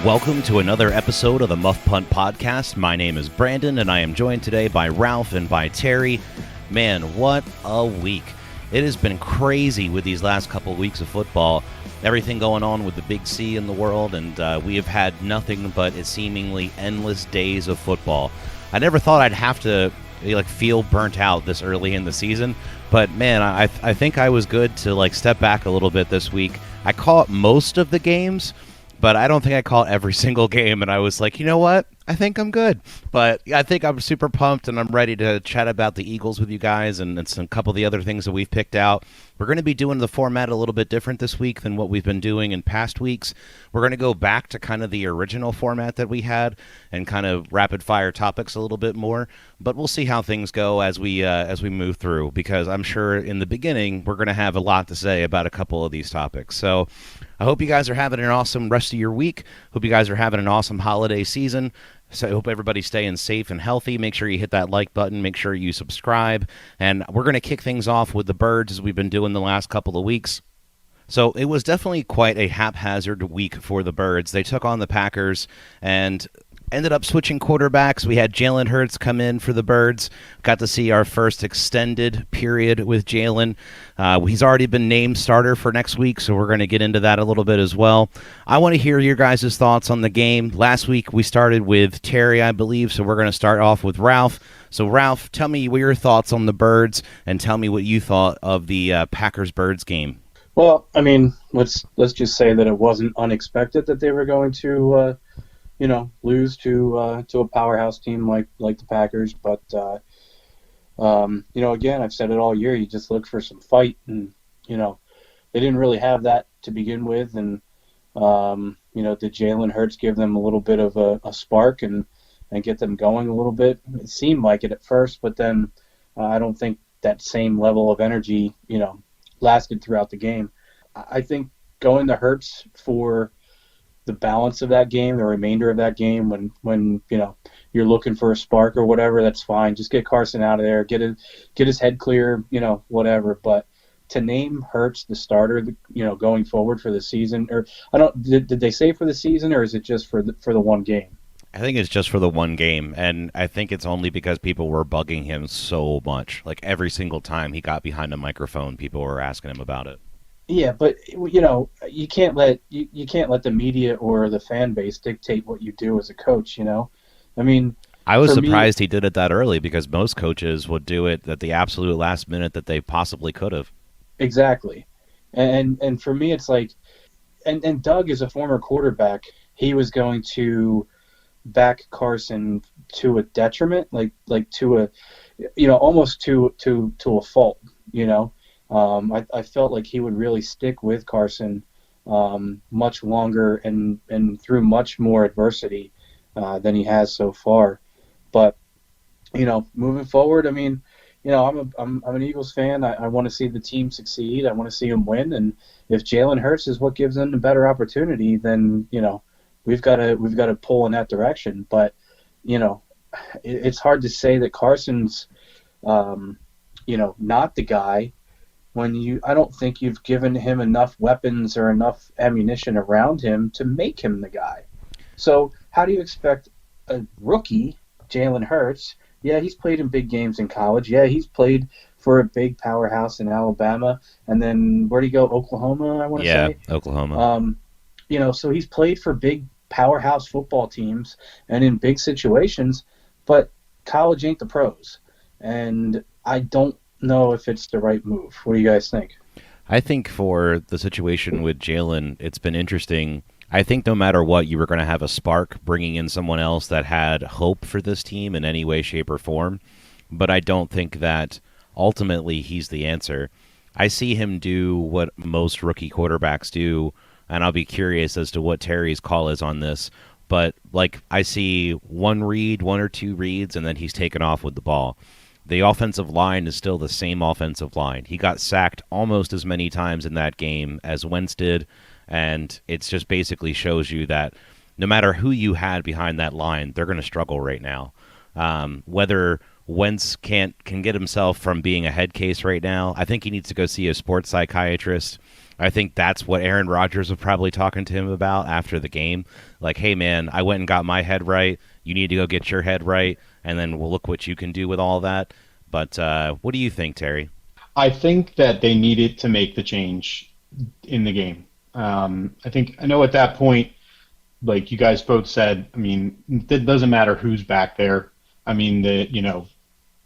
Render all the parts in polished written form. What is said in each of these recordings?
Welcome to another episode of the Muffed Punt podcast. My name is Brandon, and I am joined today by Ralph and by Terry. Man, what a week. It has been crazy with these last couple of weeks of football. Everything going on with the Big C in the world, and we have had nothing but seemingly endless days of football. I never thought I'd have to feel burnt out this early in the season, but man, I think I was good to step back a little bit this week. I caught most of the games, but I don't think I caught every single game, and I was like, you know what? I think I'm good. But I think I'm super pumped, and I'm ready to chat about the Eagles with you guys and some couple of the other things that we've picked out. We're going to be doing the format a little bit different this week than what we've been doing in past weeks. We're going to go back to kind of the original format that we had and kind of rapid-fire topics a little bit more. But we'll see how things go as we move through, because I'm sure in the beginning we're going to have a lot to say about a couple of these topics. So I hope you guys are having an awesome rest of your week. Hope you guys are having an awesome holiday season. So I hope everybody's staying safe and healthy. Make sure you hit that like button. Make sure you subscribe. And we're going to kick things off with the Birds, as we've been doing the last couple of weeks. So it was definitely quite a haphazard week for the Birds. They took on the Packers and ended up switching quarterbacks. We had Jalen Hurts come in for the Birds. Got to see our first extended period with Jalen. He's already been named starter for next week, so we're going to get into that a little bit as well. I want to hear your guys' thoughts on the game. Last week we started with Terry, I believe, so we're going to start off with Ralph. So, Ralph, tell me what your thoughts on the Birds, and tell me what you thought of the Packers-Birds game. Well, I mean, let's just say that it wasn't unexpected that they were going to lose to a powerhouse team like the Packers. But, again, I've said it all year, you just look for some fight. And, they didn't really have that to begin with. And, did Jalen Hurts give them a little bit of a spark and get them going a little bit? It seemed like it at first, but then I don't think that same level of energy, lasted throughout the game. I think going to Hurts for the balance of that game, the remainder of that game, when you're looking for a spark or whatever, that's fine. Just get Carson out of there, get his head clear, whatever. But to name Hurts the starter, going forward for the season, or did they say for the season, or is it just for the one game? I think it's just for the one game, and I think it's only because people were bugging him so much. Like every single time he got behind a microphone, people were asking him about it. Yeah, but you can't let the media or the fan base dictate what you do as a coach. I mean, I was surprised he did it that early, because most coaches would do it at the absolute last minute that they possibly could have. Exactly, and for me, it's like, and Doug is a former quarterback. He was going to back Carson to a detriment, like to a, almost to a fault. I felt like he would really stick with Carson much longer and through much more adversity than he has so far. But moving forward, I mean, I'm an Eagles fan. I want to see the team succeed. I want to see them win. And if Jalen Hurts is what gives them a better opportunity, then we've got to pull in that direction. But it's hard to say that Carson's not the guy when I don't think you've given him enough weapons or enough ammunition around him to make him the guy. So how do you expect a rookie, Jalen Hurts? Yeah, he's played in big games in college. Yeah, he's played for a big powerhouse in Alabama. And then where'd he go? Oklahoma, I want to say. Yeah, Oklahoma. So he's played for big powerhouse football teams and in big situations, but college ain't the pros. And I don't know if it's the right move. What do you guys think? I think for the situation with Jalen, it's been interesting. I think no matter what, you were going to have a spark bringing in someone else that had hope for this team in any way, shape, or form. But I don't think that ultimately he's the answer. I see him do what most rookie quarterbacks do, and I'll be curious as to what Terry's call is on this. But I see one or two reads, and then he's taken off with the ball. The offensive line is still the same offensive line. He got sacked almost as many times in that game as Wentz did, and it just basically shows you that no matter who you had behind that line, they're going to struggle right now. Whether Wentz can get himself from being a head case right now. I think he needs to go see a sports psychiatrist. I think that's what Aaron Rodgers was probably talking to him about after the game. Like, hey, man, I went and got my head right. You need to go get your head right, and then we'll look what you can do with all that. But what do you think, Terry? I think that they needed to make the change in the game. I know at that point, like you guys both said, I mean, it doesn't matter who's back there. I mean,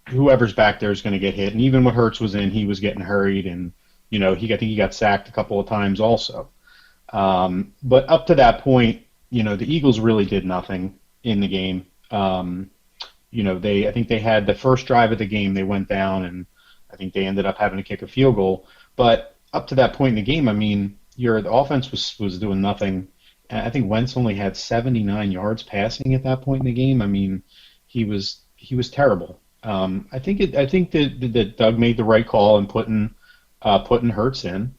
whoever's back there is going to get hit. And even when Hurts was in, he was getting hurried, and I think he got sacked a couple of times also. But up to that point, the Eagles really did nothing in the game. I think they had the first drive of the game, they went down, and I think they ended up having to kick a field goal. But up to that point in the game, I mean, the offense was doing nothing. I think Wentz only had 79 yards passing at that point in the game. I mean, he was terrible. I think that Doug made the right call in putting Hurts in.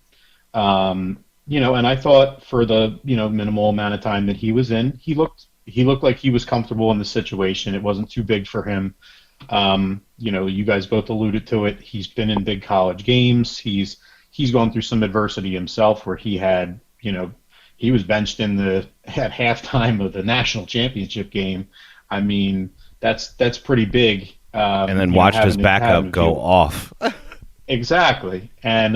And I thought for the minimal amount of time that he was in, he looked like he was comfortable in the situation. It wasn't too big for him. You guys both alluded to it. He's been in big college games. He's gone through some adversity himself where he had, he was benched at halftime of the national championship game. I mean, that's pretty big. And then watched his backup go off. Exactly. And,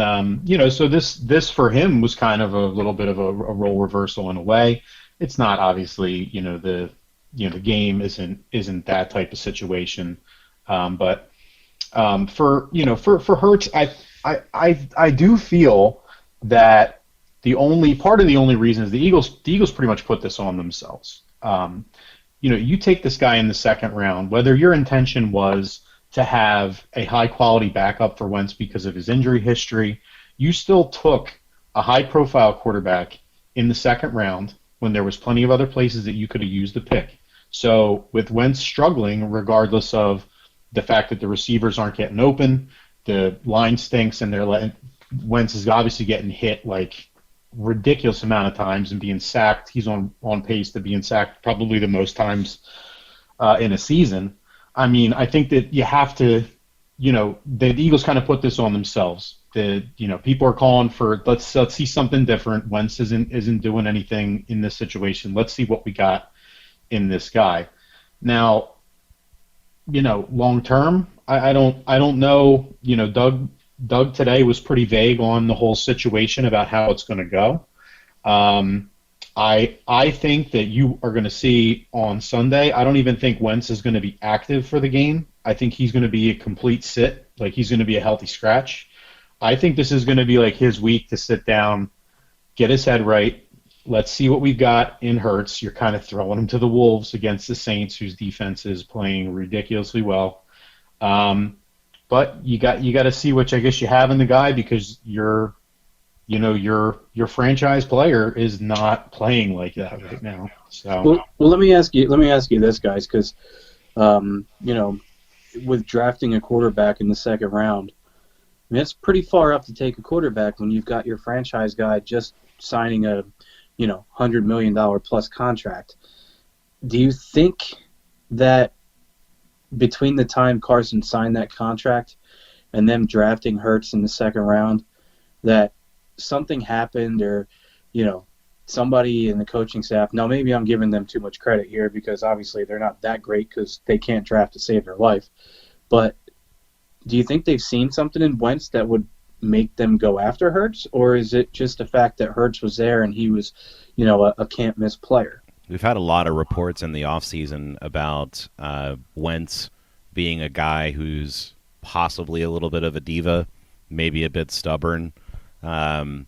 so this for him was kind of a little bit of a role reversal in a way. It's not obviously, the game isn't that type of situation. But for Hurts, I do feel that the only reason is the Eagles pretty much put this on themselves. You take this guy in the second round, whether your intention was to have a high quality backup for Wentz because of his injury history, you still took a high profile quarterback in the second round when there was plenty of other places that you could have used the pick. So with Wentz struggling, regardless of the fact that the receivers aren't getting open, the line stinks, and Wentz is obviously getting hit like ridiculous amount of times and being sacked. He's on pace to being sacked probably the most times in a season. I mean, I think that you have to, the Eagles kind of put this on themselves. People are calling for let's see something different. Wentz isn't doing anything in this situation. Let's see what we got in this guy. Now, long term, I don't know. Doug today was pretty vague on the whole situation about how it's going to go. I think that you are going to see on Sunday. I don't even think Wentz is going to be active for the game. I think he's going to be a complete sit, like he's going to be a healthy scratch. I think this is going to be like his week to sit down, get his head right. Let's see what we've got in Hurts. You're kind of throwing him to the wolves against the Saints, whose defense is playing ridiculously well. But you got to see what I guess you have in the guy because your franchise player is not playing like that right now. So well, let me ask you this, guys, because with drafting a quarterback in the second round, I mean, it's pretty far up to take a quarterback when you've got your franchise guy just signing a $100 million plus contract. Do you think that between the time Carson signed that contract and them drafting Hurts in the second round, that something happened or, somebody in the coaching staff, now maybe I'm giving them too much credit here because obviously they're not that great because they can't draft to save their life, but do you think they've seen something in Wentz that would make them go after Hurts, or is it just the fact that Hurts was there and he was, a can't-miss player? We've had a lot of reports in the offseason about Wentz being a guy who's possibly a little bit of a diva, maybe a bit stubborn. And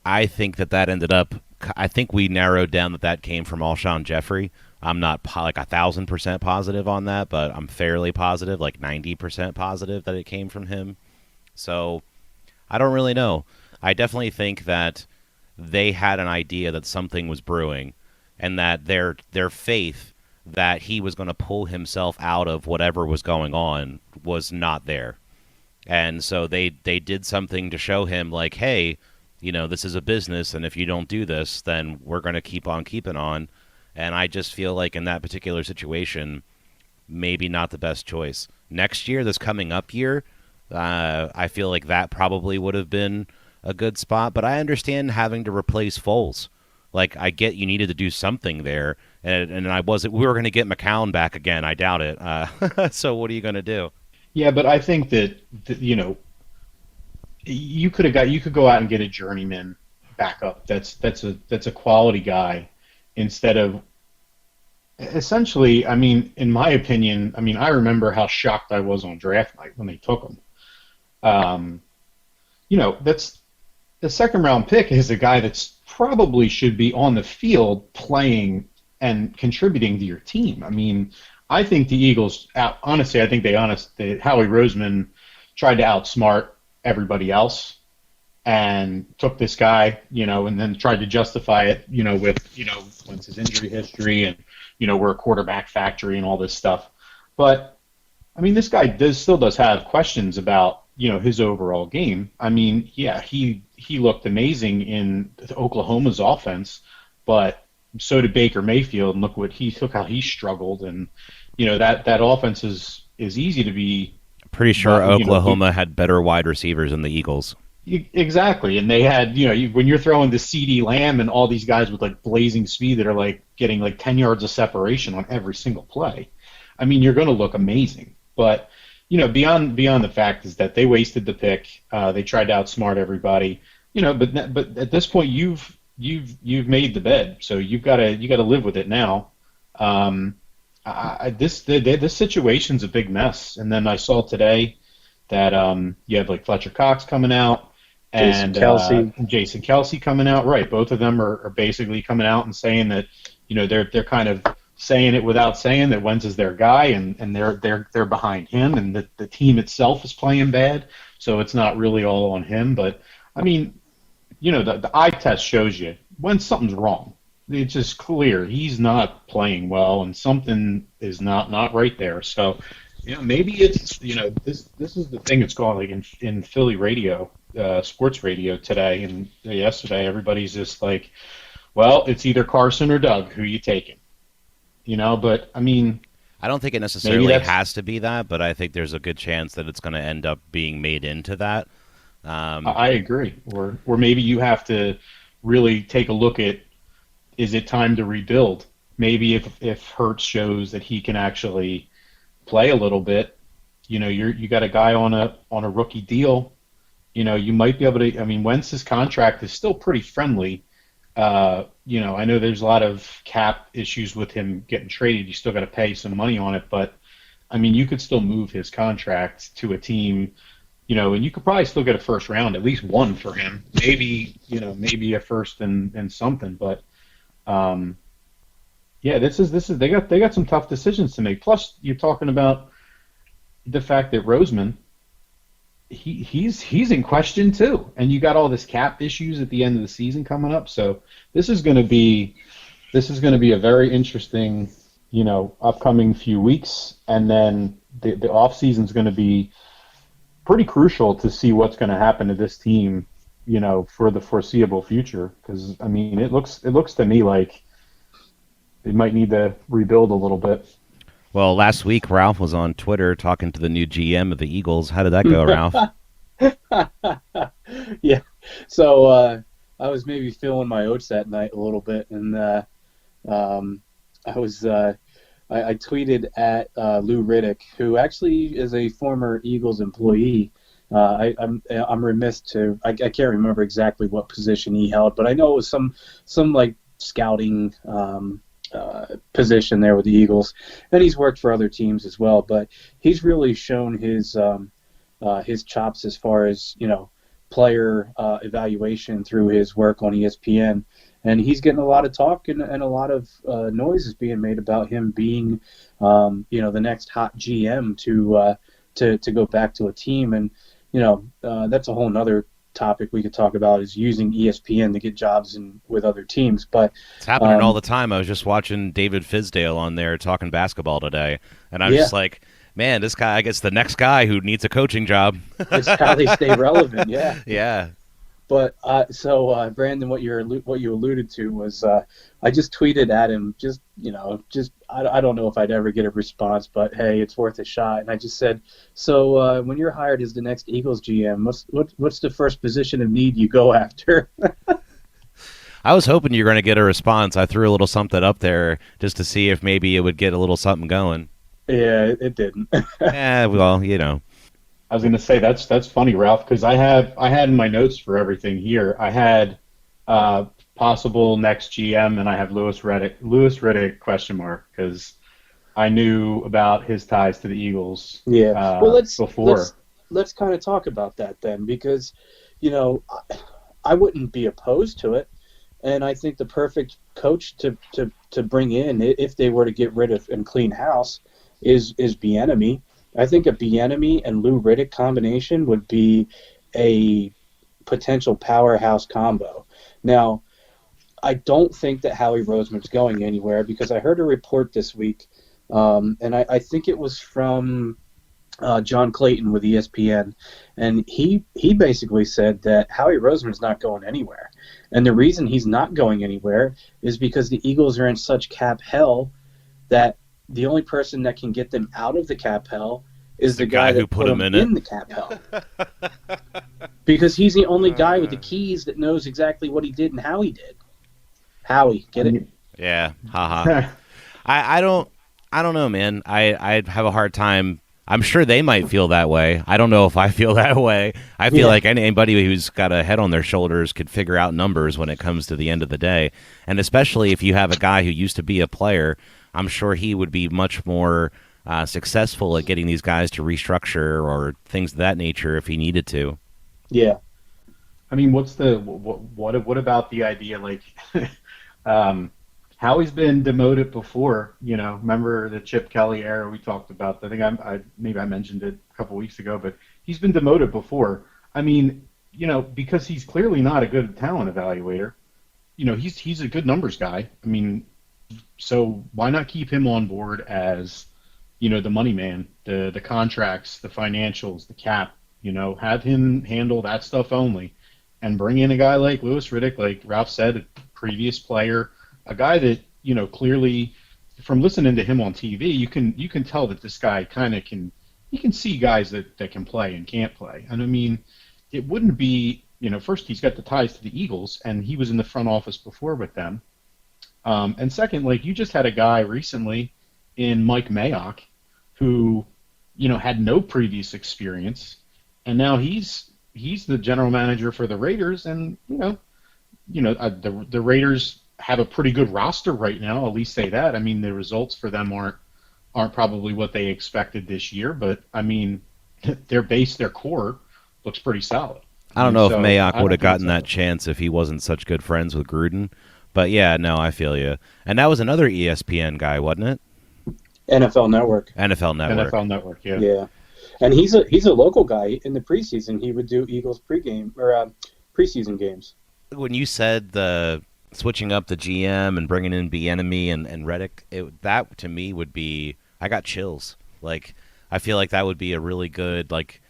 I think that ended up – I think we narrowed down that came from Alshon Jeffrey. I'm not like 1,000% positive on that, but I'm fairly positive, like 90% positive that it came from him. So I don't really know. I definitely think that they had an idea that something was brewing and that their faith that he was going to pull himself out of whatever was going on was not there. And so they did something to show him like, hey, this is a business, and if you don't do this, then we're going to keep on keeping on. And I just feel like in that particular situation, maybe not the best choice. Next year, this coming up year, I feel like that probably would have been a good spot. But I understand having to replace Foles. Like, I get you needed to do something there, and I wasn't. We were going to get McCown back again. I doubt it. So what are you going to do? Yeah, but I think that, you could go out and get a journeyman backup. That's a quality guy instead of essentially. I mean, in my opinion, I remember how shocked I was on draft night when they took him. That's the second round pick is a guy that's probably should be on the field playing and contributing to your team. I mean, I think the Eagles, honestly, I think Howie Roseman tried to outsmart everybody else and took this guy, and then tried to justify it, with Wentz's injury history and, we're a quarterback factory and all this stuff. But, I mean, this guy still does have questions about, his overall game. I mean, yeah, he looked amazing in Oklahoma's offense, but so did Baker Mayfield, and look how he struggled, and that offense is easy to be. Pretty sure Oklahoma had better wide receivers than the Eagles. Exactly, and they had when you're throwing the CeeDee Lamb and all these guys with like blazing speed that are like getting like 10 yards of separation on every single play. I mean, you're going to look amazing, but beyond the fact is that they wasted the pick. They tried to outsmart everybody. But at this point you've made the bed, so you got to live with it now. This situation's a big mess. And then I saw today that you have like Fletcher Cox coming out and Jason Kelce coming out. Right, both of them are basically coming out and saying that they're kind of saying it without saying that Wentz is their guy and they're behind him, and the team itself is playing bad, so it's not really all on him. But I mean, the eye test shows you when something's wrong. It's just clear he's not playing well, and something is not right there. So, maybe it's this is the thing that's going like in Philly radio, sports radio today and yesterday. Everybody's just like, well, it's either Carson or Doug. Who you taking? But I mean, I don't think it necessarily has to be that, but I think there's a good chance that it's going to end up being made into that. I agree. Or maybe you have to really take a look at, is it time to rebuild? Maybe if Hurts shows that he can actually play a little bit, you got a guy on a rookie deal, you might be able to. I mean, Wentz's contract is still pretty friendly. I know there's a lot of cap issues with him getting traded. You still got to pay some money on it, but I mean, you could still move his contract to a team, and you could probably still get a first round, at least one for him. Maybe a first and something, but this is they got some tough decisions to make. Plus, you're talking about the fact that Roseman, he's in question too, and you got all this cap issues at the end of the season coming up. So this is going to be a very interesting, upcoming few weeks, and then the off season is going to be pretty crucial to see what's going to happen to this team, for the foreseeable future. Because I mean, it looks to me like they might need to rebuild a little bit. Well, last week Ralph was on Twitter talking to the new GM of the Eagles. How did that go, Ralph? Yeah. So I was maybe feeling my oats that night a little bit, and I tweeted at Lou Riddick, who actually is a former Eagles employee. I'm remiss to I can't remember exactly what position he held, but I know it was some like scouting position there with the Eagles, and he's worked for other teams as well. But he's really shown his chops as far as player evaluation through his work on ESPN, and he's getting a lot of talk and a lot of noise is being made about him being the next hot GM to go back to a team, and that's a whole nother topic we could talk about, is using ESPN to get jobs with other teams. But it's happening all the time. I was just watching David Fizdale on there talking basketball today, and I was just like, man, this guy, I guess the next guy who needs a coaching job. It's how they stay relevant. Yeah. Yeah. But Brandon, what you alluded to was I just tweeted at him, I don't know if I'd ever get a response, but hey, it's worth a shot. And I just said, so when you're hired as the next Eagles GM, what's the first position of need you go after? I was hoping you were going to get a response. I threw a little something up there just to see if maybe it would get a little something going. Yeah, it didn't. Yeah, well, you know. I was going to say that's funny, Ralph, because I had in my notes for everything here. I had possible next GM, and I have Louis Riddick question mark because I knew about his ties to the Eagles. Yeah. Before. Let's kind of talk about that then, because I wouldn't be opposed to it, and I think the perfect coach to bring in if they were to get rid of and clean house is Bieniemy. I think a Bieniemy and Lou Riddick combination would be a potential powerhouse combo. Now, I don't think that Howie Roseman's going anywhere because I heard a report this week, and I think it was from John Clayton with ESPN, and he basically said that Howie Roseman's not going anywhere. And the reason he's not going anywhere is because the Eagles are in such cap hell that the only person that can get them out of the cap hell is the guy who put them in the cap hell. Because he's the only guy with the keys that knows exactly what he did and how he did. Howie, get it? Yeah, haha. I don't know, man. I'd have a hard time. I'm sure they might feel that way. I don't know if I feel that way. I feel like anybody who's got a head on their shoulders could figure out numbers when it comes to the end of the day. And especially if you have a guy who used to be a player, I'm sure he would be much more successful at getting these guys to restructure or things of that nature if he needed to. Yeah. I mean, what about the idea like Howie's been demoted before? Remember the Chip Kelly era we talked about? I think I mentioned it a couple weeks ago, but he's been demoted before. I mean, because he's clearly not a good talent evaluator. He's a good numbers guy. I mean, so why not keep him on board as the money man, the contracts, the financials, the cap? Have him handle that stuff only, and bring in a guy like Louis Riddick, like Ralph said, a previous player, a guy that clearly, from listening to him on TV, you can tell that this guy kind of can see guys that can play and can't play. And I mean, it wouldn't be first, he's got the ties to the Eagles, and he was in the front office before with them. And second, like you just had a guy recently in Mike Mayock who had no previous experience, and now he's the general manager for the Raiders, and the Raiders have a pretty good roster right now. At least say that. I mean, the results for them aren't probably what they expected this year, but I mean, their core looks pretty solid. I don't know if Mayock would have gotten that chance if he wasn't such good friends with Gruden. But yeah, no, I feel you. And that was another ESPN guy, wasn't it? NFL Network. NFL Network, yeah. Yeah. And he's a local guy. In the preseason, he would do Eagles pregame or preseason games. When you said the switching up the GM and bringing in Bieniemy and Reddick, that to me would be, I got chills. Like, I feel like that would be a really good, like,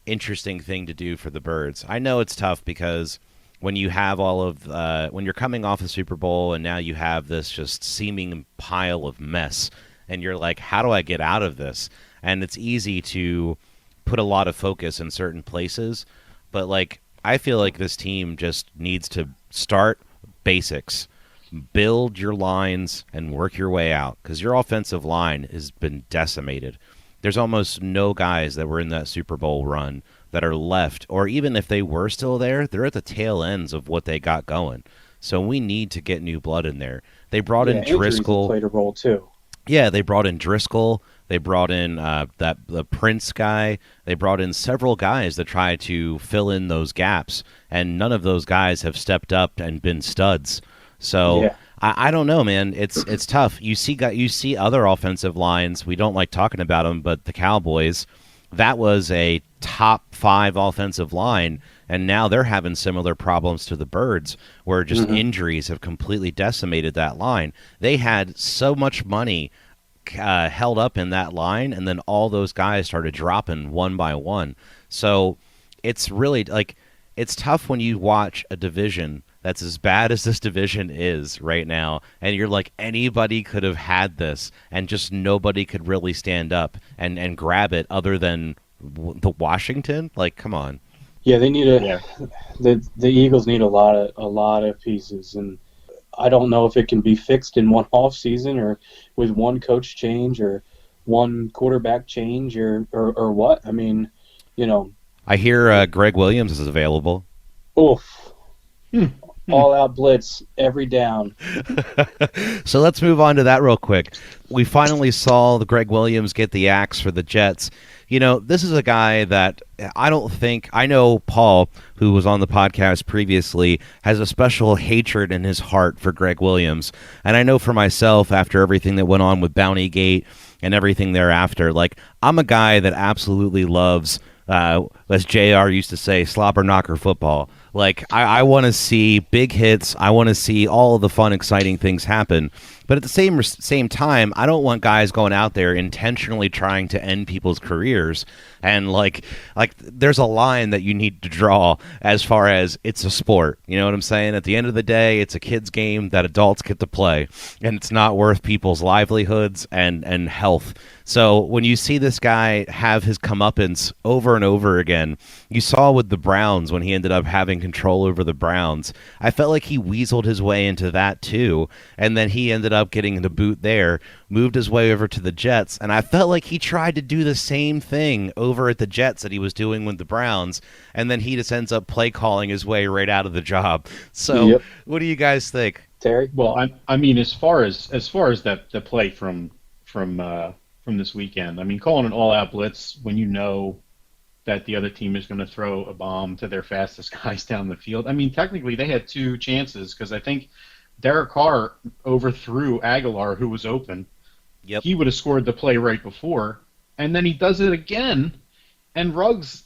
interesting thing to do for the Birds. I know it's tough because when you have when you're coming off the Super Bowl and now you have this just seeming pile of mess, and you're like, how do I get out of this? And it's easy to put a lot of focus in certain places, but like I feel like this team just needs to start basics, build your lines, and work your way out, because your offensive line has been decimated. There's almost no guys that were in that Super Bowl run that are left, or even if they were still there, they're at the tail ends of what they got going. So we need to get new blood in there. They brought in Driscoll. Played a role too. Yeah, they brought in Driscoll. They brought in the Prince guy. They brought in several guys that try to fill in those gaps, and none of those guys have stepped up and been studs. So yeah. I don't know, man. It's tough. You see other offensive lines. We don't like talking about them, but the Cowboys, that was a top 5 offensive line, and now they're having similar problems to the Birds, where just injuries have completely decimated that line. They had so much money held up in that line, and then all those guys started dropping one by one. So it's really like it's tough when you watch a division that's as bad as this division is right now, and you're like, anybody could have had this, and just nobody could really stand up and grab it other than the Washington. Like, come on. Yeah, they need Yeah. the Eagles need a lot of pieces, and I don't know if it can be fixed in one off season or with one coach change or one quarterback change or what. I mean, you know, I hear Greg Williams is available. oof, all out blitz every down. So let's move on to that real quick. We finally saw the Greg Williams get the axe for the Jets. You know, this is a guy that I know Paul, who was on the podcast previously, has a special hatred in his heart for Greg Williams. And I know for myself, after everything that went on with Bounty Gate and everything thereafter, like, I'm a guy that absolutely loves, as JR used to say, slobber knocker football. Like, I want to see big hits. I want to see all of the fun, exciting things happen. But at the same time, I don't want guys going out there intentionally trying to end people's careers. And like there's a line that you need to draw as far as it's a sport. You know what I'm saying? At the end of the day, it's a kid's game that adults get to play, and it's not worth people's livelihoods and health. So when you see this guy have his comeuppance over and over again, you saw with the Browns when he ended up having control over the Browns. I felt like he weaseled his way into that too, and then he ended up getting the boot there, moved his way over to the Jets, and I felt like he tried to do the same thing over at the Jets that he was doing with the Browns, and then he just ends up play calling his way right out of the job. So, What do you guys think, Terry? Well, I mean, as far as that the play from this weekend, I mean, calling an all-out blitz when you know that the other team is going to throw a bomb to their fastest guys down the field. I mean, technically they had two chances because I think Derek Carr overthrew Aguilar, who was open. Yep. He would have scored the play right before, and then he does it again, and Ruggs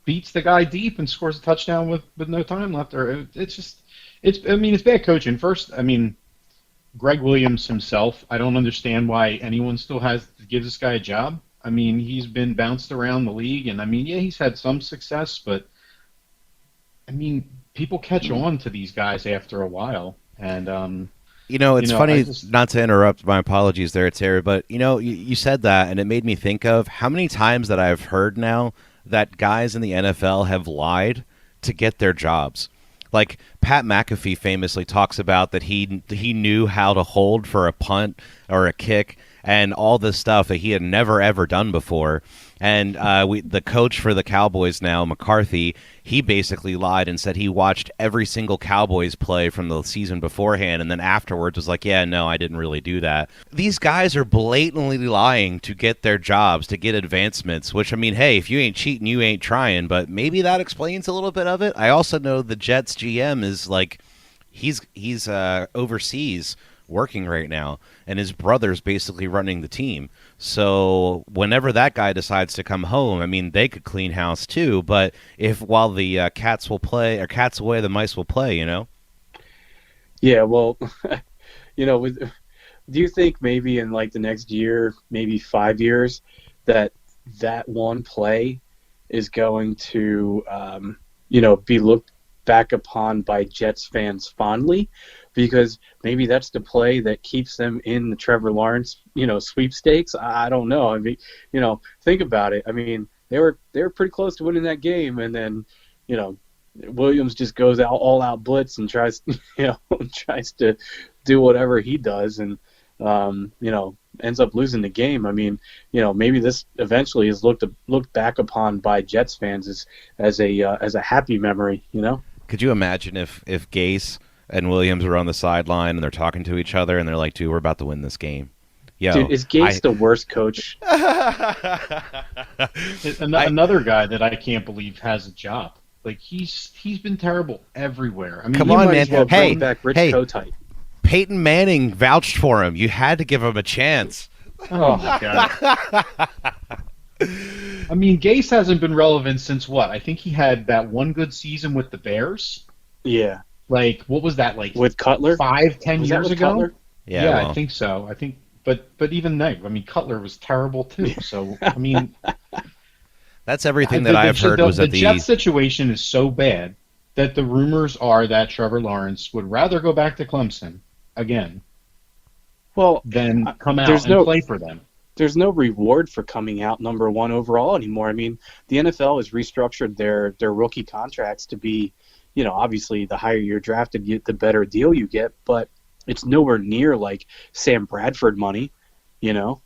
beats the guy deep and scores a touchdown with no time left. Or it's bad coaching. First, I mean, Greg Williams himself, I don't understand why anyone still gives this guy a job. I mean, he's been bounced around the league, and I mean, yeah, he's had some success, but I mean, people catch on to these guys after a while, and it's funny, not to interrupt, my apologies there, Terry, but you said that, and it made me think of how many times that I've heard now that guys in the NFL have lied to get their jobs. Like Pat McAfee famously talks about that he knew how to hold for a punt or a kick and all this stuff that he had never ever done before. And the coach for the Cowboys now, McCarthy, he basically lied and said he watched every single Cowboys play from the season beforehand, and then afterwards was like, yeah, no, I didn't really do that. These guys are blatantly lying to get their jobs, to get advancements, which, I mean, hey, if you ain't cheating, you ain't trying, but maybe that explains a little bit of it. I also know the Jets GM is like, he's overseas working right now, and his brother's basically running the team. So whenever that guy decides to come home, I mean, they could clean house too. But while the cats will play, or cats away, the mice will play. Yeah, well, do you think maybe in like the next year, maybe 5 years, that one play is going to, be looked back upon by Jets fans fondly? Because maybe that's the play that keeps them in the Trevor Lawrence, sweepstakes. I don't know. I mean, think about it. I mean, they were pretty close to winning that game, and then, Williams just goes all out blitz and tries to do whatever he does, and ends up losing the game. I mean, maybe this eventually is looked back upon by Jets fans as a happy memory. Could you imagine if Gase and Williams are on the sideline and they're talking to each other and they're like, dude, we're about to win this game. Dude, is Gase the worst coach? Another guy that I can't believe has a job. Like, he's been terrible everywhere. I mean, come on, man. Well bring back Rich Kotite. Peyton Manning vouched for him. You had to give him a chance. Oh, my God. I mean, Gase hasn't been relevant since what? I think he had that one good season with the Bears. Yeah. Like, what was that, like? With Cutler? 5-10 years ago? Cutler? Yeah, well. I think so. But even then, I mean, Cutler was terrible too. So, I mean, that's everything that I've heard was that the Jets situation is so bad that the rumors are that Trevor Lawrence would rather go back to Clemson again Well, than come out there's and no play for them. there's no reward for coming out number one overall anymore. I mean, the NFL has restructured their rookie contracts to be, obviously the higher you're drafted, the better deal you get, but it's nowhere near like Sam Bradford money, you know.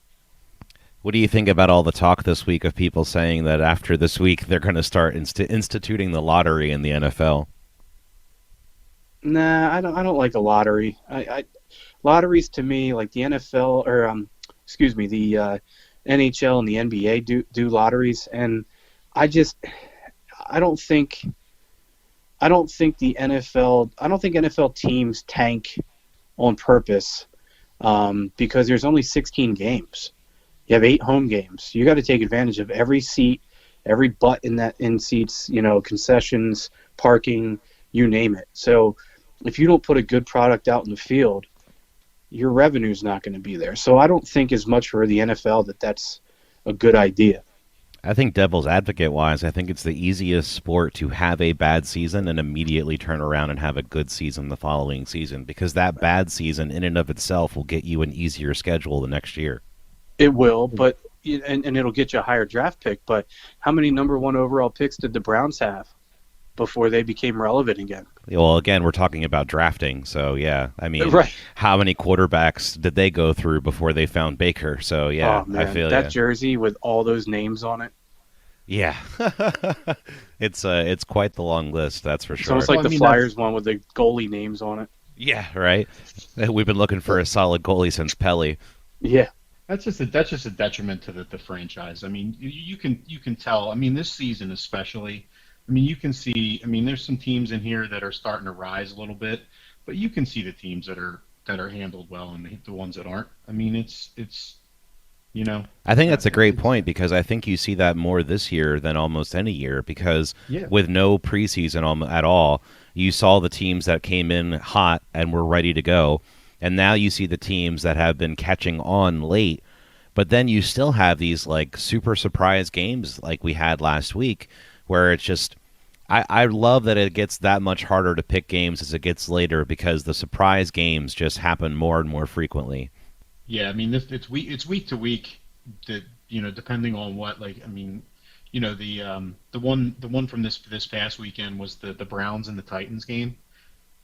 What do you think about all the talk this week of people saying that after this week they're going to start instituting the lottery in the NFL? Nah, I don't like the lottery. Lotteries to me, like the NFL or excuse me, the NHL and the NBA do lotteries, and I just I don't think the NFL I don't think NFL teams tank on purpose because there's only 16 games. You have 8 home games. You got to take advantage of every seat, every butt in seats, concessions, parking, you name it. So if you don't put a good product out in the field, your revenue's not going to be there. So I don't think as much for the NFL that's a good idea. I think devil's advocate wise, I think it's the easiest sport to have a bad season and immediately turn around and have a good season the following season, because that bad season in and of itself will get you an easier schedule the next year. It will, but and it'll get you a higher draft pick. But how many number one overall picks did the Browns have before they became relevant again? Well, again, we're talking about drafting, so yeah. I mean, right. How many quarterbacks did they go through before they found Baker? So yeah, oh, man. I feel that jersey with all those names on it. Yeah, it's quite the long list, that's for sure. It's almost like the Flyers one with the goalie names on it. Yeah, right. We've been looking for a solid goalie since Pelly. Yeah. That's just a detriment to the franchise. I mean, you can tell. I mean, this season especially. I mean, you can see. I mean, there's some teams in here that are starting to rise a little bit, but you can see the teams that are handled well and the ones that aren't. I mean, it's I think that's a great point, because I think you see that more this year than almost any year, because with no preseason at all, you saw the teams that came in hot and were ready to go. And now you see the teams that have been catching on late, but then you still have these like super surprise games like we had last week, where it's just I love that it gets that much harder to pick games as it gets later, because the surprise games just happen more and more frequently. Yeah, I mean it's week to week, that depending on what, like, I mean, the one from this past weekend was the Browns and the Titans game.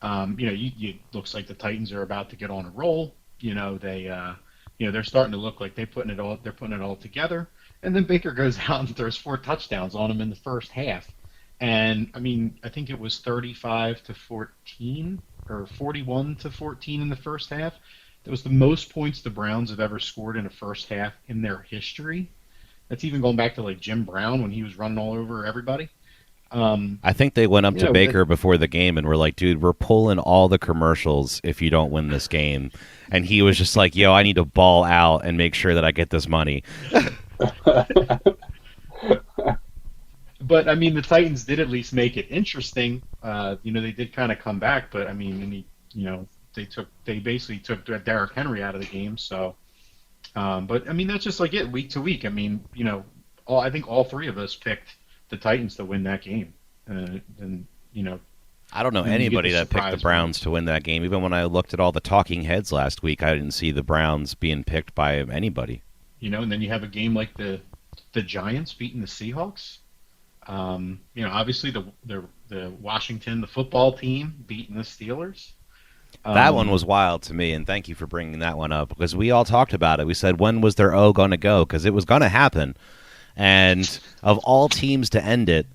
You looks like the Titans are about to get on a roll. They're starting to look like they're putting it all together. And then Baker goes out and throws 4 touchdowns on them in the first half. And I mean, I think it was 35-14 or 41-14 in the first half. That was the most points the Browns have ever scored in a first half in their history. That's even going back to like Jim Brown when he was running all over everybody. I think they went up to Baker before the game and were like, dude, we're pulling all the commercials if you don't win this game. And he was just like, yo, I need to ball out and make sure that I get this money. But, I mean, the Titans did at least make it interesting. They did kind of come back, but, I mean, they basically took Derrick Henry out of the game. So, but, I mean, that's just like it week to week. I mean, I think all 3 of us picked the Titans to win that game, and I don't know anybody that picked the Browns to win that game. Even when I looked at all the talking heads last week, I didn't see the Browns being picked by anybody. And then you have a game like the Giants beating the Seahawks. Obviously the Washington, the football team, beating the Steelers. That one was wild to me, and thank you for bringing that one up, because we all talked about it. We said, when was their O going to go? Because it was going to happen. And of all teams to end it,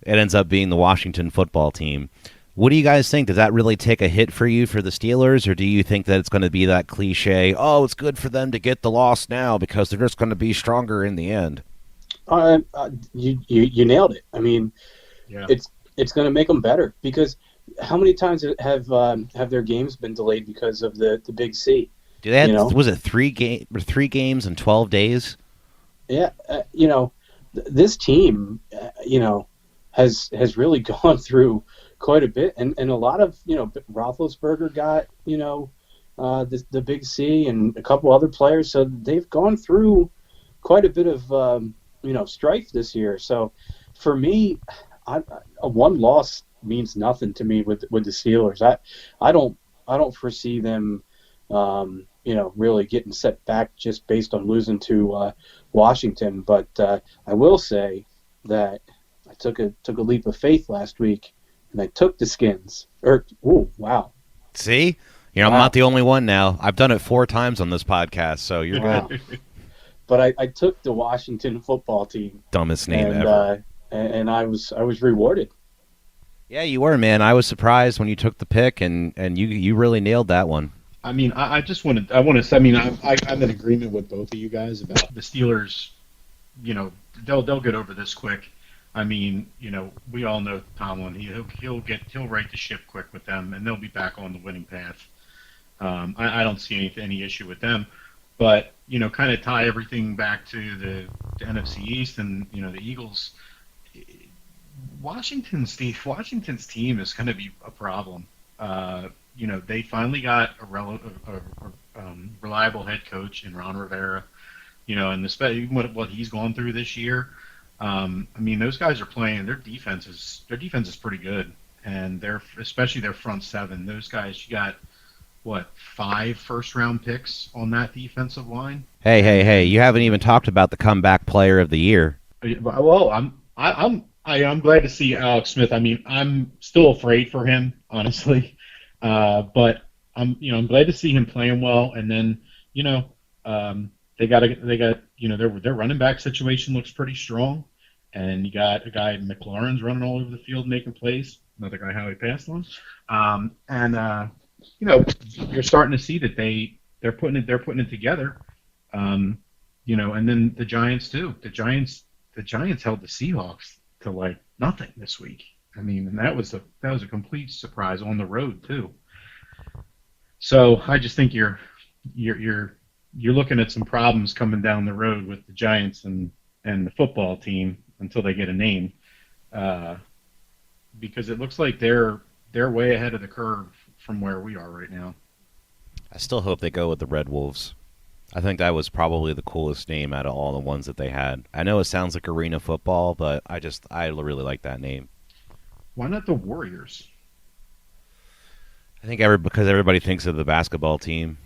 it ends up being the Washington football team. What do you guys think? Does that really take a hit for you for the Steelers, or do you think that it's going to be that cliche, oh, it's good for them to get the loss now because they're just going to be stronger in the end? You nailed it. I mean, it's going to make them better, because how many times have their games been delayed because of the Big C? Do they have, was it 3 games in 12 days? Yeah, this team, has really gone through quite a bit, and a lot of Roethlisberger got the Big C and a couple other players, so they've gone through quite a bit of strife this year. So for me, a one loss means nothing to me with the Steelers. I don't foresee them, really getting set back just based on losing to Washington. But I will say that I took a leap of faith last week, and I took the Skins. Wow. See? Wow. I'm not the only one now. I've done it 4 times on this podcast, so you're good. But I took the Washington football team. Dumbest name ever. And I was rewarded. Yeah, you were, man. I was surprised when you took the pick, and you really nailed that one. I mean, I'm in agreement with both of you guys about the Steelers. They'll get over this quick. I mean, we all know Tomlin. He'll right the ship quick with them, and they'll be back on the winning path. I don't see any issue with them, but kind of tie everything back to the NFC East and the Eagles. Washington's team is going to be a problem. They finally got a reliable head coach in Ron Rivera. And especially what he's gone through this year. Those guys are playing. Their defense is pretty good, and especially their front seven. Those guys, you got 5 first-round picks on that defensive line. Hey! You haven't even talked about the comeback player of the year. Well, I'm glad to see Alex Smith. I mean, I'm still afraid for him, honestly, but I'm glad to see him playing well. And then they got their running back situation looks pretty strong. And you got a guy McLaurin's running all over the field making plays. Another guy Howie passed on. You're starting to see that they're putting it together. And then the Giants too. The Giants held the Seahawks to nothing this week. I mean, and that was a complete surprise on the road too. So I just think you're looking at some problems coming down the road with the Giants and the football team until they get a name, because it looks like they're way ahead of the curve from where we are right now. I still hope they go with the Red Wolves. I think that was probably the coolest name out of all the ones that they had. I know it sounds like arena football, but I really like that name. Why not the Warriors? I think because everybody thinks of the basketball team.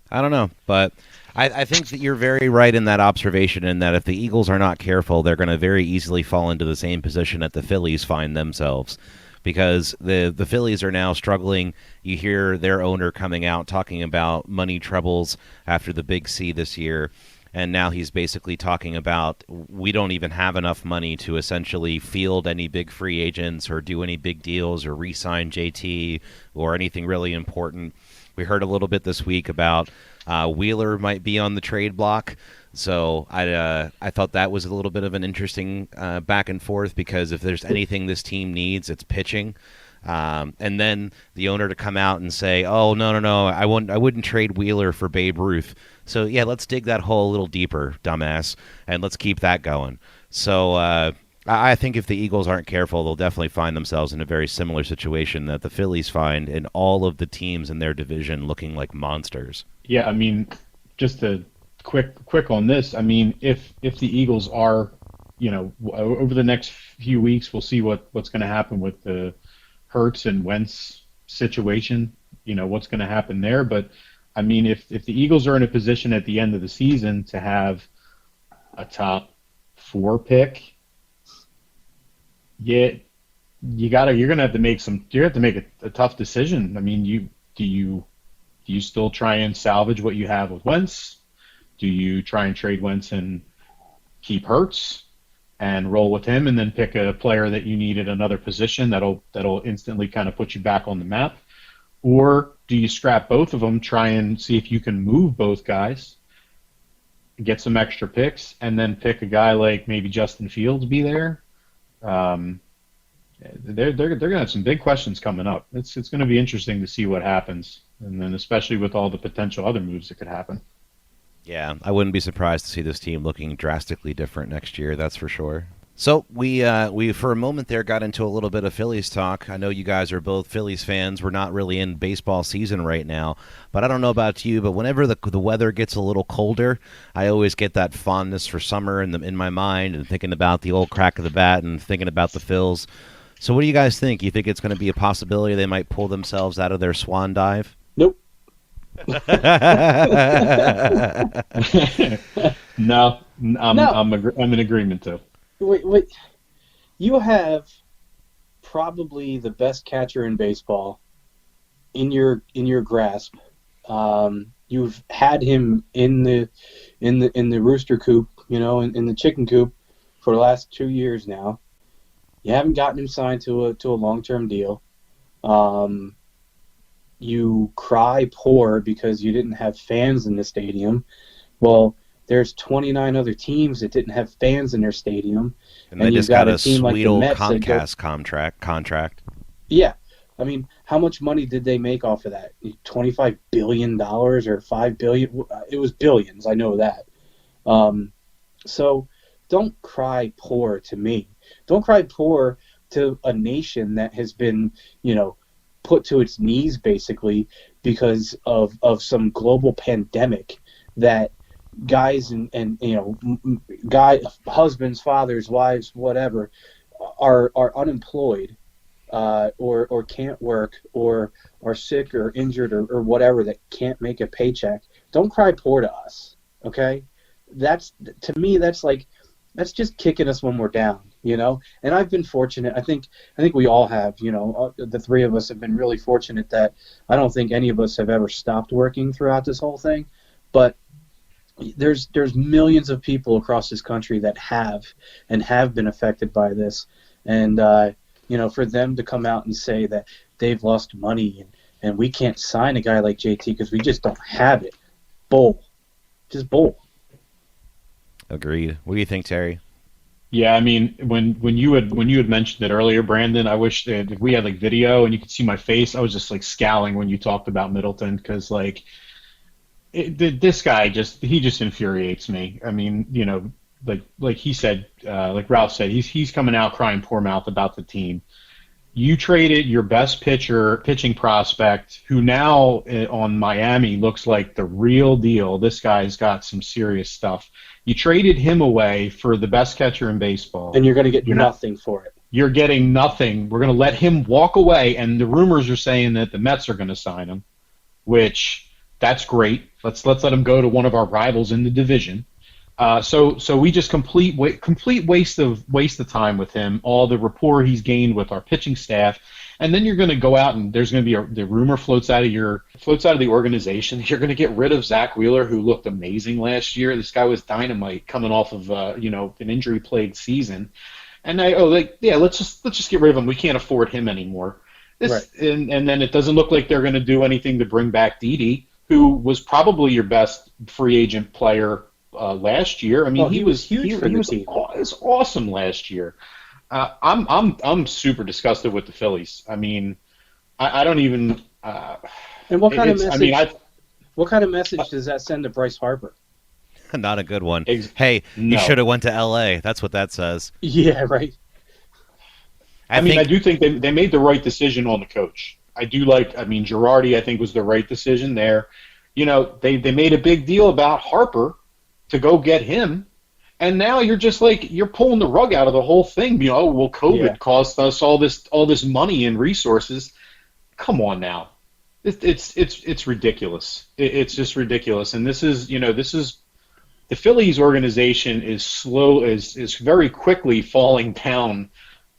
I don't know, but I think that you're very right in that observation, in that if the Eagles are not careful, they're going to very easily fall into the same position that the Phillies find themselves, because the Phillies are now struggling. You hear their owner coming out talking about money troubles after the Big C this year, and now he's basically talking about we don't even have enough money to essentially field any big free agents or do any big deals or re-sign JT or anything really important. We heard a little bit this week about Wheeler might be on the trade block. So I thought that was a little bit of an interesting back and forth, because if there's anything this team needs, it's pitching. And then the owner to come out and say, "Oh, no, I wouldn't trade Wheeler for Babe Ruth." So yeah, let's dig that hole a little deeper, dumbass, and let's keep that going. So I think if the Eagles aren't careful, they'll definitely find themselves in a very similar situation that the Phillies find in all of the teams in their division looking like monsters. Yeah, I mean, just to quick on this. I mean, if the Eagles are, over the next few weeks, we'll see what's going to happen with the Hurts and Wentz situation. What's going to happen there. But I mean, if the Eagles are in a position at the end of the season to have a top 4 pick, yeah, you're gonna have to make a tough decision. I mean, do you still try and salvage what you have with Wentz? Do you try and trade Wentz and keep Hurts and roll with him, and then pick a player that you need at another position that'll instantly kind of put you back on the map? Or do you scrap both of them, try and see if you can move both guys, get some extra picks, and then pick a guy like maybe Justin Fields be there? They're going to have some big questions coming up. It's going to be interesting to see what happens, and then especially with all the potential other moves that could happen. Yeah, I wouldn't be surprised to see this team looking drastically different next year, that's for sure. So we for a moment there got into a little bit of Phillies talk. I know you guys are both Phillies fans. We're not really in baseball season right now, but I don't know about you, but whenever the weather gets a little colder, I always get that fondness for summer in my mind, and thinking about the old crack of the bat and thinking about the Phils. So what do you guys think? You think it's going to be a possibility they might pull themselves out of their swan dive? Nope. No, No. I'm in agreement too. Wait. You have probably the best catcher in baseball in your grasp. You've had him in the rooster coop, in the chicken coop for the last 2 years now. You haven't gotten him signed to a long-term deal. You cry poor because you didn't have fans in the stadium. Well, there's 29 other teams that didn't have fans in their stadium, And they you've just got a team like sweet the old Mets that Comcast contract. Yeah. I mean, how much money did they make off of that? $25 billion or $5 billion? It was billions, I know that. So don't cry poor to me. Don't cry poor to a nation that has been, put to its knees basically because of some global pandemic that guys and husbands, fathers, wives, whatever, are unemployed. Or can't work, or are sick or injured or whatever, that can't make a paycheck. Don't cry poor to us, okay? To me, that's just kicking us when we're down, And I've been fortunate. I think we all have, the three of us have been really fortunate that I don't think any of us have ever stopped working throughout this whole thing. But there's millions of people across this country that have been affected by this, and for them to come out and say that they've lost money and we can't sign a guy like JT because we just don't have it. Bull. Just bull. Agreed. What do you think, Terry? Yeah, I mean, when you had mentioned it earlier, Brandon, I wish that if we had like video and you could see my face, I was just like scowling when you talked about Middleton because this guy he just infuriates me. I mean, like he said, like Ralph said, he's coming out crying poor mouth about the team. You traded your best pitching prospect, who now on Miami looks like the real deal. This guy's got some serious stuff. You traded him away for the best catcher in baseball. And you're going to get nothing for it. You're getting nothing. We're going to let him walk away, and the rumors are saying that the Mets are going to sign him, which that's great. Let's let him go to one of our rivals in the division. So we just complete waste of time with him. All the rapport he's gained with our pitching staff, and then you're going to go out and there's going to be the rumor floats out of the organization. You're going to get rid of Zach Wheeler, who looked amazing last year. This guy was dynamite coming off of an injury-plagued season, and let's just get rid of him. We can't afford him anymore. Right. And then it doesn't look like they're going to do anything to bring back Didi, who was probably your best free agent player last year. I mean, he was huge for the team. He was awesome last year. I'm super disgusted with the Phillies. I mean, I don't even. And what kind of message? What kind of message does that send to Bryce Harper? Not a good one. Hey, you should have went to L.A. That's what that says. Yeah, right. I do think they made the right decision on the coach. Girardi, I think, was the right decision there. They made a big deal about Harper to go get him, and now you're pulling the rug out of the whole thing. COVID cost us all this money and resources. Come on now, it's ridiculous. It's just ridiculous. And this is the Phillies organization is very quickly falling down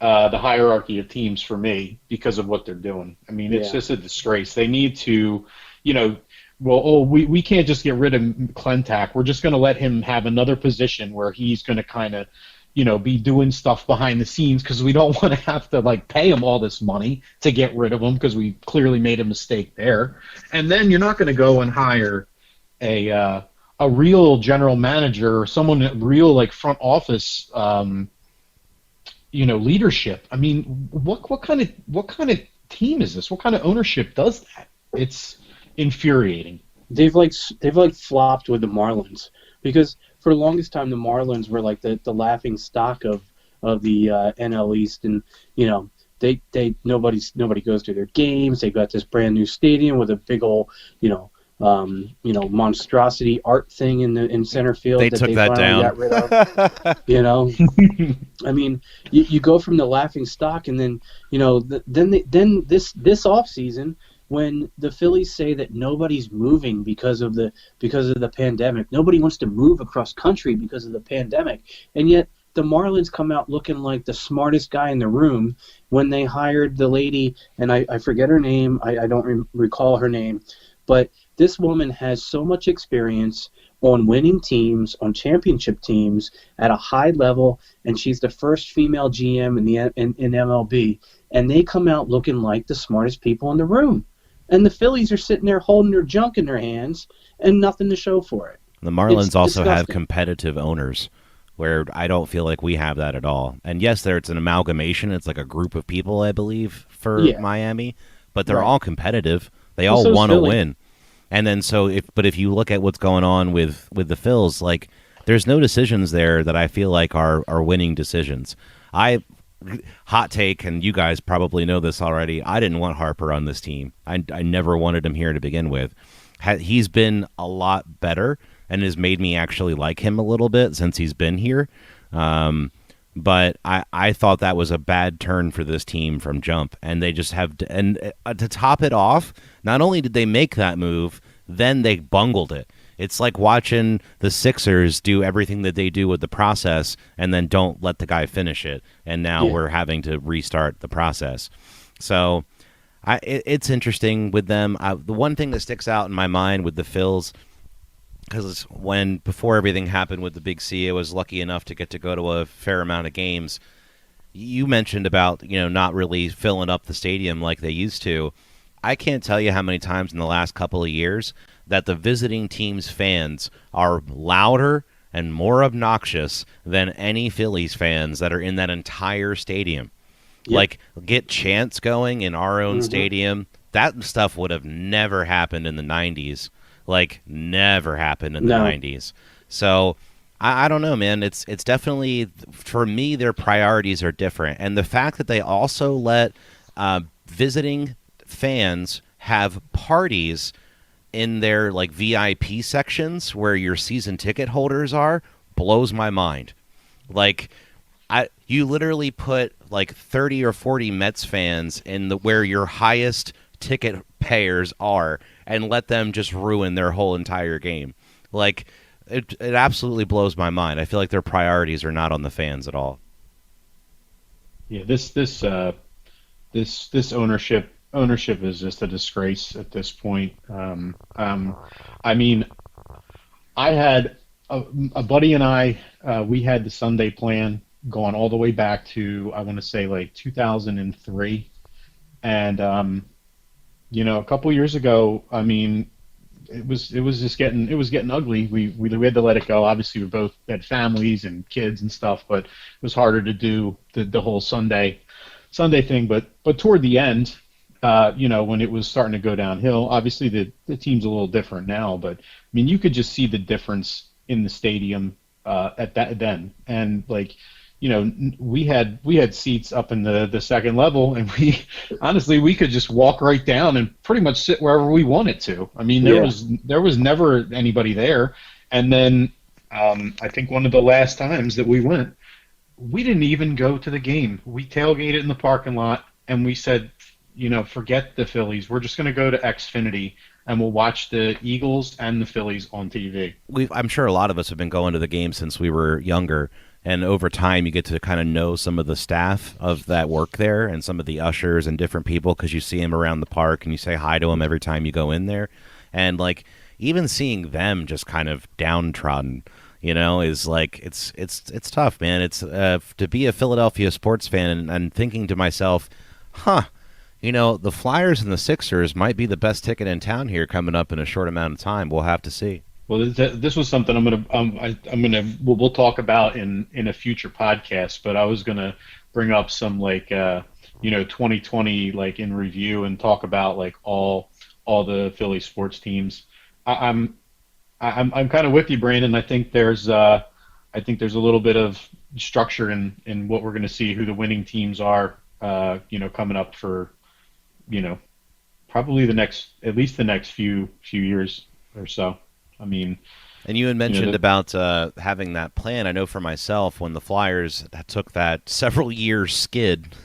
the hierarchy of teams for me because of what they're doing. I mean, it's just a disgrace. They need to, we can't just get rid of Clentak. We're just going to let him have another position where he's going to kind of, be doing stuff behind the scenes because we don't want to have to pay him all this money to get rid of him because we clearly made a mistake there. And then you're not going to go and hire a real general manager or someone real front office, leadership. I mean, what kind of team is this? What kind of ownership does that? It's infuriating. They've flopped with the Marlins because for the longest time the Marlins were the laughing stock of the NL East, and nobody goes to their games. They've got this brand new stadium with a big old monstrosity art thing in center field They that took they that finally down. got rid of. You know, I mean, you go from the laughing stock, and then then this off season, when the Phillies say that nobody's moving because of the pandemic, nobody wants to move across country because of the pandemic, and yet the Marlins come out looking like the smartest guy in the room when they hired the lady, and I forget her name, I don't recall her name, but this woman has so much experience on winning teams, on championship teams at a high level, and she's the first female GM in MLB, and they come out looking like the smartest people in the room. And the Phillies are sitting there holding their junk in their hands and nothing to show for it. The It's Marlins also have disgusting. competitive owners, where I don't feel like we have that at all. And yes, it's an amalgamation. It's like a group of people, I believe, for Yeah, Miami, but they're right. all competitive. They Well, all so's want to Philly. win. And then if you look at what's going on with the Phils, like there's no decisions there that I feel like are winning decisions. I hot take, and you guys probably know this already. I didn't want Harper on this team. I never wanted him here to begin with. He's been a lot better and has made me actually like him a little bit since he's been here. But I thought that was a bad turn for this team from jump, and they just have to top it off. Not only did they make that move, then they bungled it. It's like watching the Sixers do everything that they do with the process and then don't let the guy finish it, and now Yeah. we're having to restart the process. So it's interesting with them. The one thing that sticks out in my mind with the Phils, because before everything happened with the Big C, I was lucky enough to get to go to a fair amount of games. You mentioned about not really filling up the stadium like they used to. I can't tell you how many times in the last couple of years that the visiting team's fans are louder and more obnoxious than any Phillies fans that are in that entire stadium. Yep. Like, get chants going in our own Hmm. stadium. That stuff would have never happened in the 90s. Like, never happened in the No. 90s. So, I don't know, man. It's definitely, for me, their priorities are different. And the fact that they also let visiting fans have parties in their like VIP sections where your season ticket holders are blows my mind. Like, you literally put like 30 or 40 Mets fans in the where your highest ticket payers are and let them just ruin their whole entire game. Like, it absolutely blows my mind. I feel like their priorities are not on the fans at all. Yeah, this ownership is just a disgrace at this point. I mean, I had a buddy and I, we had the Sunday plan going all the way back to, I want to say, like 2003. And a couple years ago, I mean, it was just getting ugly. We had to let it go. Obviously, we both had families and kids and stuff, but it was harder to do the whole Sunday thing. But toward the end, when it was starting to go downhill, obviously the team's a little different now. But I mean, you could just see the difference in the stadium at that then, and like. We had seats up in the second level, and we honestly we could just walk right down and pretty much sit wherever we wanted to. I mean, there Yeah. was there was never anybody there. And then I think one of the last times that we went, we didn't even go to the game. We tailgated in the parking lot, and we said, forget the Phillies. We're just going to go to Xfinity, and we'll watch the Eagles and the Phillies on TV. I'm sure a lot of us have been going to the game since we were younger, and over time you get to kind of know some of the staff of that work there and some of the ushers and different people because you see them around the park and you say hi to them every time you go in there, and like even seeing them just kind of downtrodden, is like it's tough, man. It's to be a Philadelphia sports fan and thinking to myself, huh. The Flyers and the Sixers might be the best ticket in town here coming up in a short amount of time. We'll have to see. Well, this was something we'll talk about in a future podcast. But I was gonna bring up some 2020 like in review and talk about like all the Philly sports teams. I, I'm I'm kind of with you, Brandon. I think there's a little bit of structure in what we're going to see, who the winning teams are. Coming up for you know probably at least the next few years or so. I mean, And you had you know, mentioned about having that plan. I know for myself, when the Flyers took that several years skid,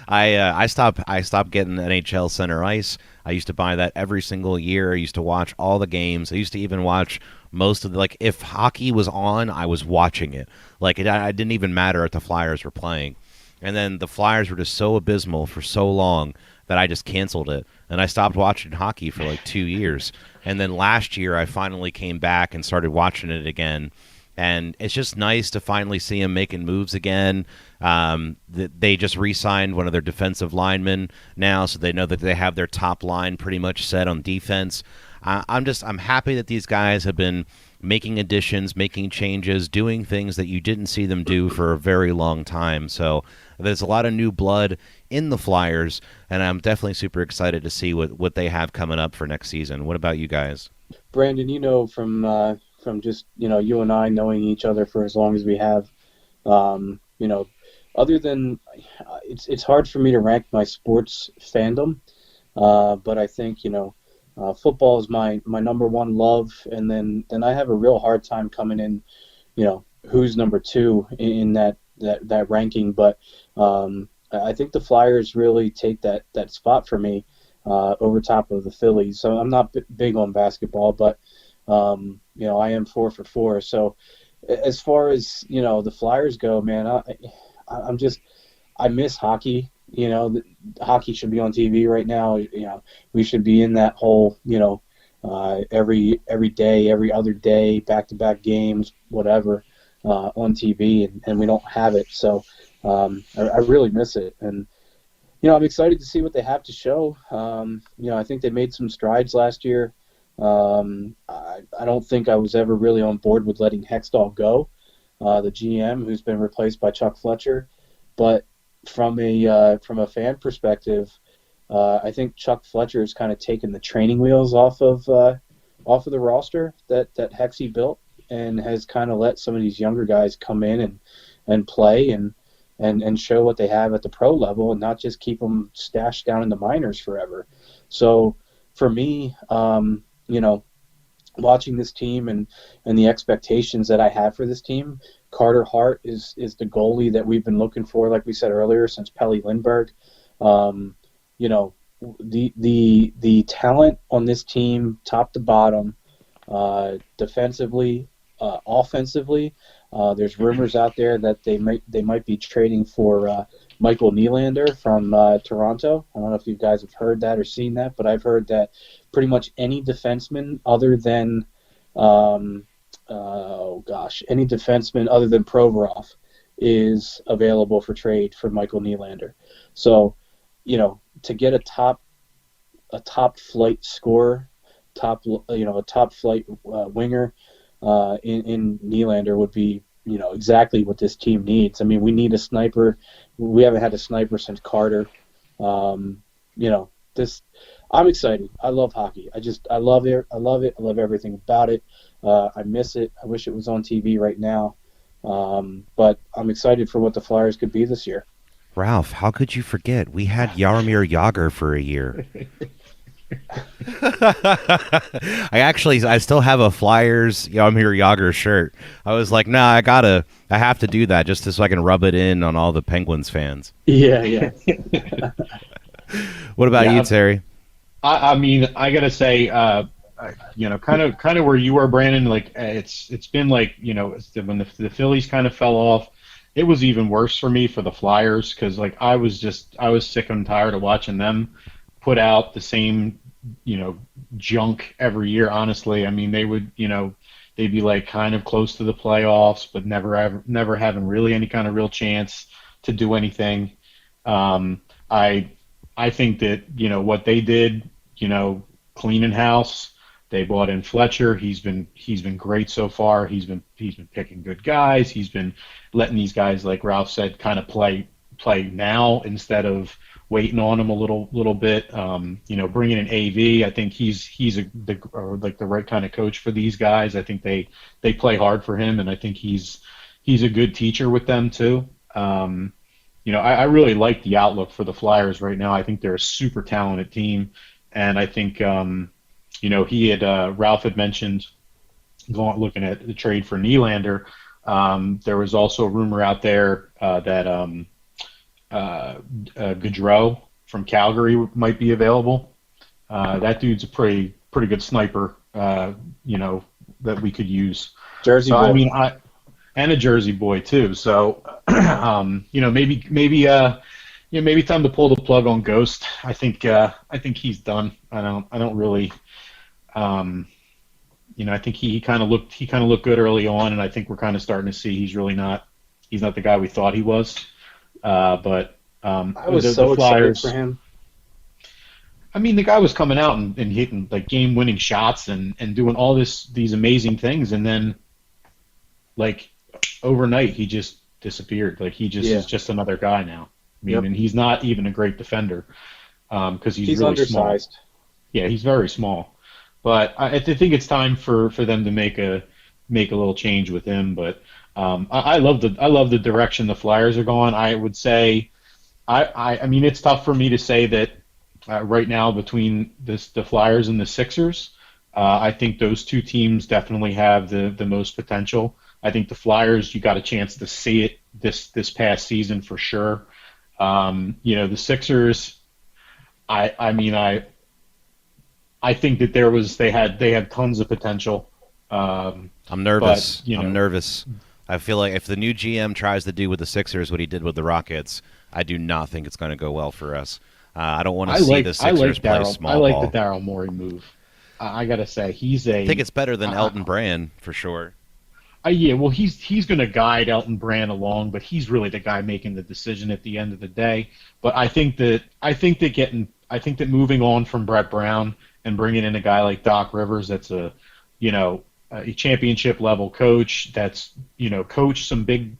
I stopped getting NHL Center Ice. I used to buy that every single year. I used to watch all the games. I used to even watch most of the, like, if hockey was on, I was watching it. Like it didn't even matter if the Flyers were playing. And then the Flyers were just so abysmal for so long that I just canceled it. And I stopped watching hockey for like 2 years. And then last year, I finally came back and started watching it again. And it's just nice to finally see him making moves again. They just re-signed one of their defensive linemen now, so they know that they have their top line pretty much set on defense. I'm happy that these guys have been making additions, making changes, doing things that you didn't see them do for a very long time. So there's a lot of new blood in the Flyers, and I'm definitely super excited to see what they have coming up for next season. What about you guys? Brandon, from just you and I knowing each other for as long as we have, other than it's hard for me to rank my sports fandom, but I think football is my number one love, and then I have a real hard time coming in, who's number two in that ranking, but I think the Flyers really take that spot for me over top of the Phillies. So I'm not big on basketball, but I am 4 for 4. So as far as the Flyers go, man, I miss hockey. Hockey should be on TV right now. We should be in that whole every day, every other day, back-to-back games, whatever, on TV, and we don't have it. So I really miss it, and I'm excited to see what they have to show. I think they made some strides last year. I don't think I was ever really on board with letting Hextall go, the GM, who's been replaced by Chuck Fletcher. But from a fan perspective, I think Chuck Fletcher has kind of taken the training wheels off of the roster that Hexie built, and has kind of let some of these younger guys come in and play and show what they have at the pro level, and not just keep them stashed down in the minors forever. So for me, watching this team and the expectations that I have for this team, Carter Hart is the goalie that we've been looking for, like we said earlier, since Pelle Lindbergh. The talent on this team, top to bottom, defensively, offensively. There's rumors out there that they might be trading for Michael Nylander from Toronto. I don't know if you guys have heard that or seen that, but I've heard that pretty much any defenseman other than any defenseman other than Provorov is available for trade for Michael Nylander. So, to get a top flight scorer, a top flight winger in Nylander would be exactly what this team needs. I mean, we need a sniper. We haven't had a sniper since Carter. I'm excited. I love hockey. I love it. I love it. I love everything about it. I miss it. I wish it was on TV right now. But I'm excited for what the Flyers could be this year. Ralph, how could you forget? We had Jaromir Jagr for a year. I still have a Flyers Jaromir Jagr shirt. I was like, nah, I have to do that just so I can rub it in on all the Penguins fans. Yeah. What about you, Terry? I mean, I gotta say, kind of where you are, Brandon. Like, it's been like, when the Phillies kind of fell off, it was even worse for me for the Flyers, because like I was sick and tired of watching them put out the same junk every year. Honestly, I mean, they would they'd be like kind of close to the playoffs, but never having really any kind of real chance to do anything. I think that what they did, cleaning house. They brought in Fletcher. He's been great so far. He's been picking good guys. He's been letting these guys, like Ralph said, kind of play now instead of waiting on him a little bit. Bringing in AV. I think he's the right kind of coach for these guys. I think they play hard for him, and I think he's a good teacher with them too. I really like the outlook for the Flyers right now. I think they're a super talented team. And I think he had Ralph had mentioned looking at the trade for Nylander. There was also a rumor out there that Gaudreau from Calgary might be available. That dude's a pretty good sniper, that we could use. Jersey So boy. I mean, and a Jersey boy too. So maybe time to pull the plug on Ghost. I think he's done. I don't really. I think he kind of looked good early on, and I think we're kind of starting to see he's not the guy we thought he was. But I was the so Flyers, excited for him. I mean, the guy was coming out and hitting like game-winning shots and doing all these amazing things, and then like overnight he just disappeared. Like he just is just another guy now. I mean, and he's not even a great defender because he's really undersized. Small. Yeah, he's very small. But I think it's time for them to make a little change with him. But I love the direction the Flyers are going. I would say I mean it's tough for me to say that right now between the Flyers and the Sixers. I think those two teams definitely have the most potential. I think the Flyers, you got a chance to see it this past season for sure. The Sixers, I think that they had tons of potential. I'm nervous. I'm nervous. I feel like if the new GM tries to do with the Sixers what he did with the Rockets, I do not think it's going to go well for us. I don't want to see the Sixers play small ball. I like the Daryl Morey move. I gotta say, I think it's better than Elton Brand for sure. Yeah, well, he's going to guide Elton Brand along, but he's really the guy making the decision at the end of the day. But I think that moving on from Brett Brown and bringing in a guy like Doc Rivers, that's a championship level coach, that's coached some big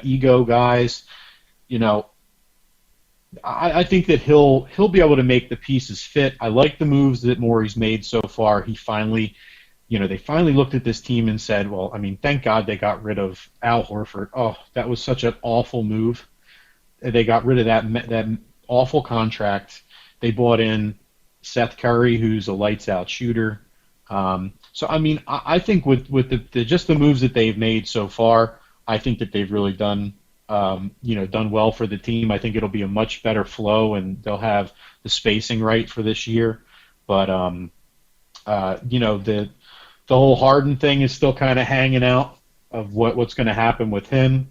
ego guys. I think that he'll be able to make the pieces fit. I like the moves that Morey's made so far. He finally. They finally looked at this team and said, well, I mean, thank God they got rid of Al Horford. Oh, that was such an awful move. They got rid of that awful contract. They bought in Seth Curry, who's a lights-out shooter. So, I mean, I think with just the moves that they've made so far, I think that they've really done well for the team. I think it'll be a much better flow, and they'll have the spacing right for this year. But, the whole Harden thing is still kind of hanging out of what's going to happen with him.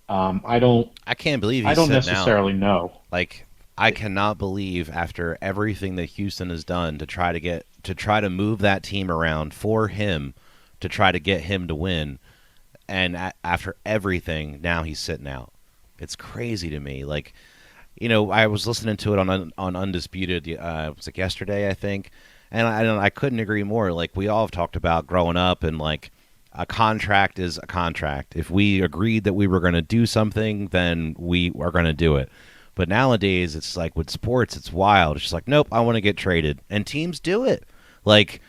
I can't believe I don't necessarily know. Like, I cannot believe after everything that Houston has done to try to move that team around for him to try to get him to win, and after everything, now he's sitting out. It's crazy to me. Like, I was listening to it on Undisputed. It was like yesterday, I think. And I couldn't agree more. Like, we all have talked about growing up, and like a contract is a contract. If we agreed that we were going to do something, then we are going to do it. But nowadays, it's like with sports, it's wild. It's just like, nope, I want to get traded, and teams do it. Like,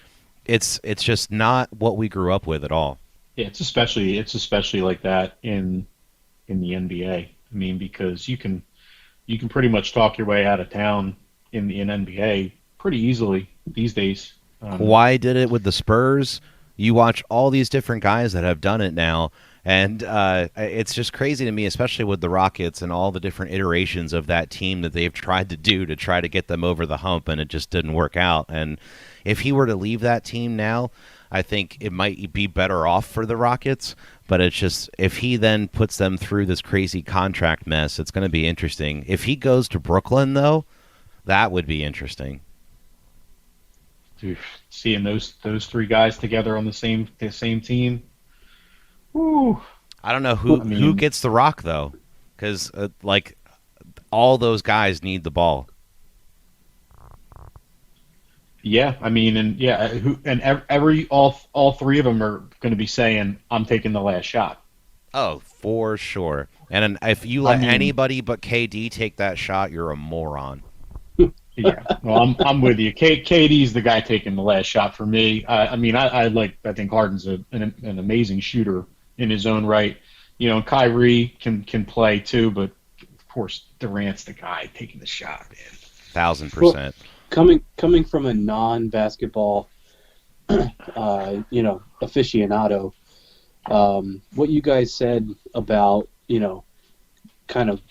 it's just not what we grew up with at all. Yeah, it's especially like that in the NBA. I mean, because you can pretty much talk your way out of town in NBA pretty easily these days. Kawhi did it with the Spurs. You watch all these different guys that have done it now, and it's just crazy to me, especially with the Rockets and all the different iterations of that team that they've tried to do to try to get them over the hump, and it just didn't work out. And if he were to leave that team now, I think it might be better off for the Rockets, but it's just if he then puts them through this crazy contract mess, it's going to be interesting. If he goes to Brooklyn, though, that would be interesting. Dude, seeing those three guys together on the same team. Woo. I don't know who gets the rock though, because like all those guys need the ball. Yeah, I mean, all three of them are going to be saying, "I'm taking the last shot." Oh, for sure. And if you let anybody but KD take that shot, you're a moron. Yeah, well, I'm with you. KD's the guy taking the last shot for me. I think Harden's an amazing shooter in his own right. Kyrie can play too, but of course Durant's the guy taking the shot, man. 1,000%. Coming from a non-basketball, aficionado, what you guys said about, kind of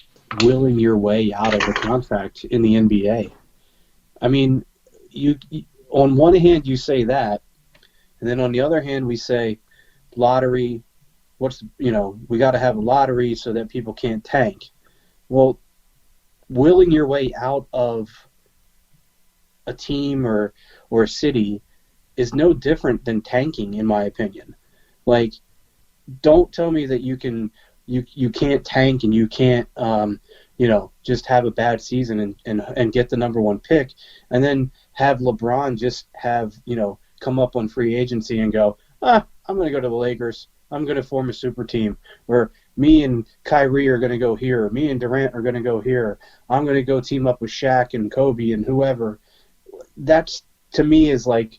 willing your way out of a contract in the NBA. I mean, you on one hand you say that, and then on the other hand we say lottery. We got to have a lottery so that people can't tank. Well, willing your way out of a team or a city is no different than tanking, in my opinion. Like, don't tell me that you can't tank and you can't just have a bad season and get the number one pick, and then have LeBron just come up on free agency and go, I'm going to go to the Lakers. I'm going to form a super team where me and Kyrie are going to go here. Me and Durant are going to go here. I'm going to go team up with Shaq and Kobe and whoever. That's, to me, is like,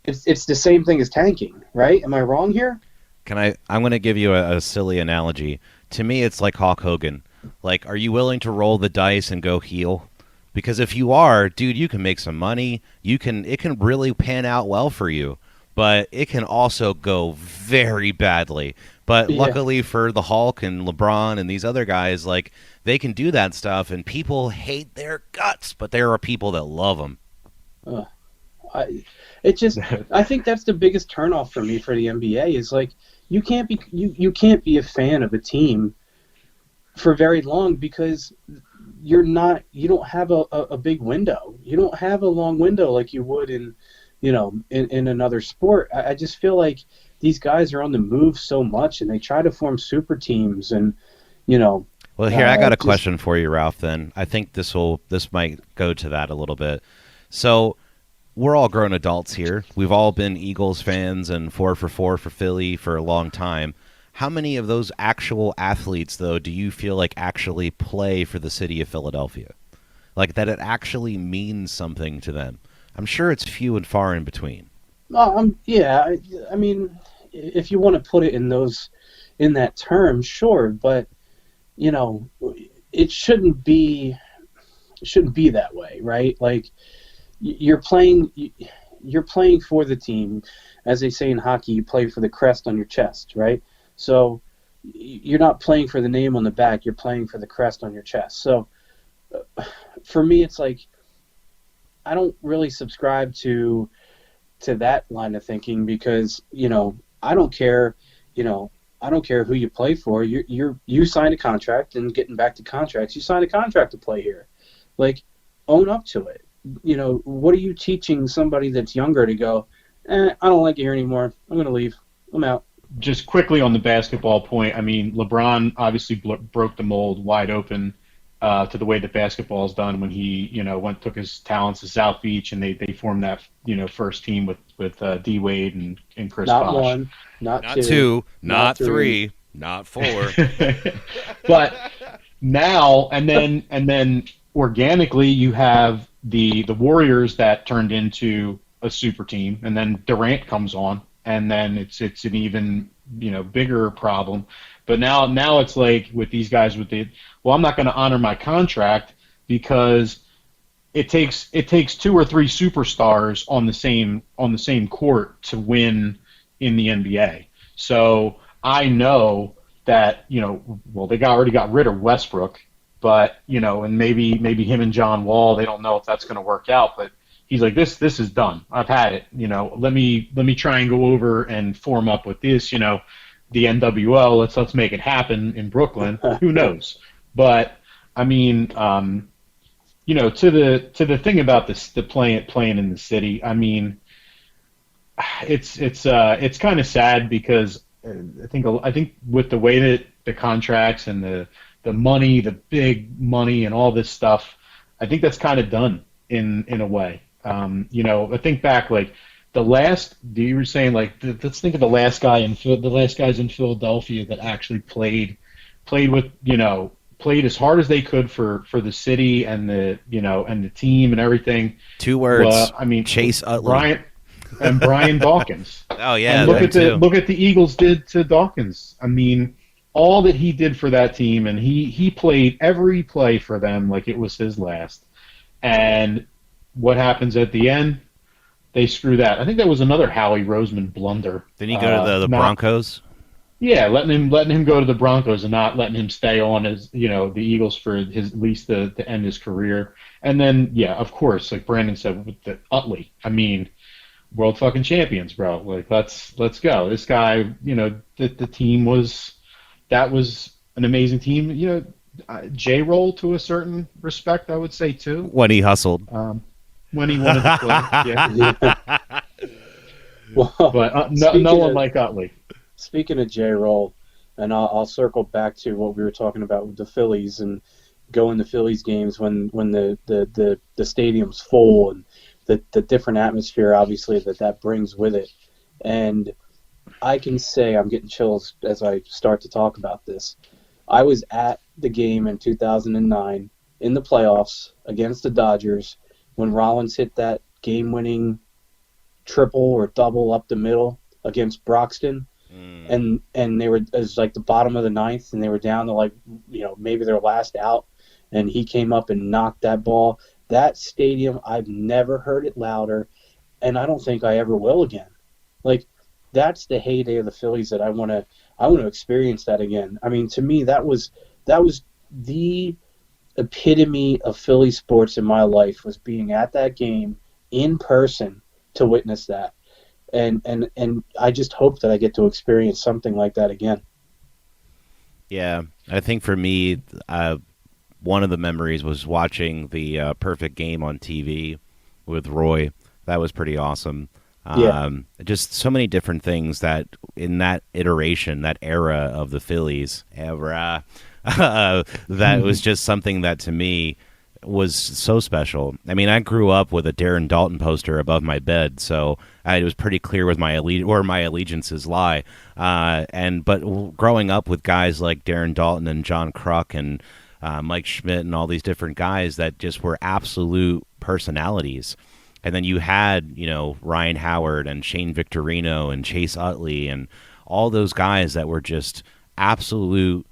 it's the same thing as tanking, right? Am I wrong here? I'm going to give you a silly analogy. To me, it's like Hulk Hogan. Like, are you willing to roll the dice and go heel? Because if you are, dude, you can make some money. It can really pan out well for you. But it can also go very badly. But luckily for the Hulk and LeBron and these other guys, like, they can do that stuff, and people hate their guts, but there are people that love them. I think that's the biggest turnoff for me for the NBA is, like, you can't be a fan of a team for very long because you don't have a big window. You don't have a long window like you would in another sport. I just feel like these guys are on the move so much, and they try to form super teams, and Well, here, I got a question for you, Ralph, then. I think this might go to that a little bit. So, we're all grown adults here. We've all been Eagles fans and 4 for 4 for Philly for a long time. How many of those actual athletes, though, do you feel like actually play for the city of Philadelphia? Like, that it actually means something to them? I'm sure it's few and far in between. Yeah, I mean, if you want to put it in that term, sure, but it shouldn't be that way, right? Like, you're playing for the team. As they say in hockey, you play for the crest on your chest, right? So you're not playing for the name on the back, you're playing for the crest on your chest. So for me, it's like, I don't really subscribe to that line of thinking because, I don't care, I don't care who you play for. You signed a contract, and getting back to contracts, you signed a contract to play here. Like, own up to it. What are you teaching somebody that's younger to go, I don't like it here anymore. I'm going to leave. I'm out. Just quickly on the basketball point, I mean, LeBron obviously broke the mold wide open to the way that basketball is done when he, took his talents to South Beach, and they formed that, first team with D Wade and Chris Not Bosh. one, not two, not three, not four. But now and then organically you have the Warriors that turned into a super team, and then Durant comes on, and then it's an even bigger problem. But now it's like with these guys I'm not going to honor my contract because it takes 2 or 3 superstars on the same court to win in the NBA. So I know that they already got rid of Westbrook, but and maybe him and John Wall, they don't know if that's going to work out, but he's like, this is done. I've had it. Let me try and go over and form up with this. The NWO. Let's make it happen in Brooklyn. Who knows? But I mean, to the thing about the playing in the city. I mean, it's kind of sad because I think with the way that the contracts and the money, the big money, and all this stuff, I think that's kind of done in a way. I think back like you were saying like let's think of the last guys in Philadelphia that actually played with played as hard as they could for the city and the team and everything. 2 words. I mean, Chase Utley. Brian Dawkins. Oh yeah, and look at the Eagles did to Dawkins. I mean, all that he did for that team, and he played every play for them like it was his last. And what happens at the end? They screw that. I think that was another Howie Roseman blunder. Didn't he go to the Broncos? Yeah, letting him go to the Broncos and not letting him stay on as the Eagles for his at least to end his career. And then of course, like Brandon said with the Utley. I mean, world fucking champions, bro. Like let's go. This guy, the team was an amazing team. J-roll to a certain respect, I would say too. When he hustled. When he wanted to play, yeah. Well, But no one like Utley. Speaking of J-roll, and I'll circle back to what we were talking about with the Phillies and going to Phillies games when the stadium's full and the different atmosphere, obviously, that brings with it. And I can say I'm getting chills as I start to talk about this. I was at the game in 2009 in the playoffs against the Dodgers when Rollins hit that game-winning triple or double up the middle against Broxton. And it was like the bottom of the ninth, and they were down to maybe their last out, and he came up and knocked that ball. That stadium, I've never heard it louder, and I don't think I ever will again. Like, that's the heyday of the Phillies that I want to experience that again. I mean, to me, that was the epitome of Philly sports in my life, was being at that game in person to witness that. And I just hope that I get to experience something like that again. Yeah, I think for me, one of the memories was watching the Perfect Game on TV with Roy. That was pretty awesome. Just so many different things that in that iteration, that era of the Phillies, that was just something that to me was so special. I mean, I grew up with a Darren Dalton poster above my bed, so it was pretty clear with my allegiances lie. But growing up with guys like Darren Dalton and John Kruk and Mike Schmidt and all these different guys that just were absolute personalities. And then you had, Ryan Howard and Shane Victorino and Chase Utley and all those guys that were just absolute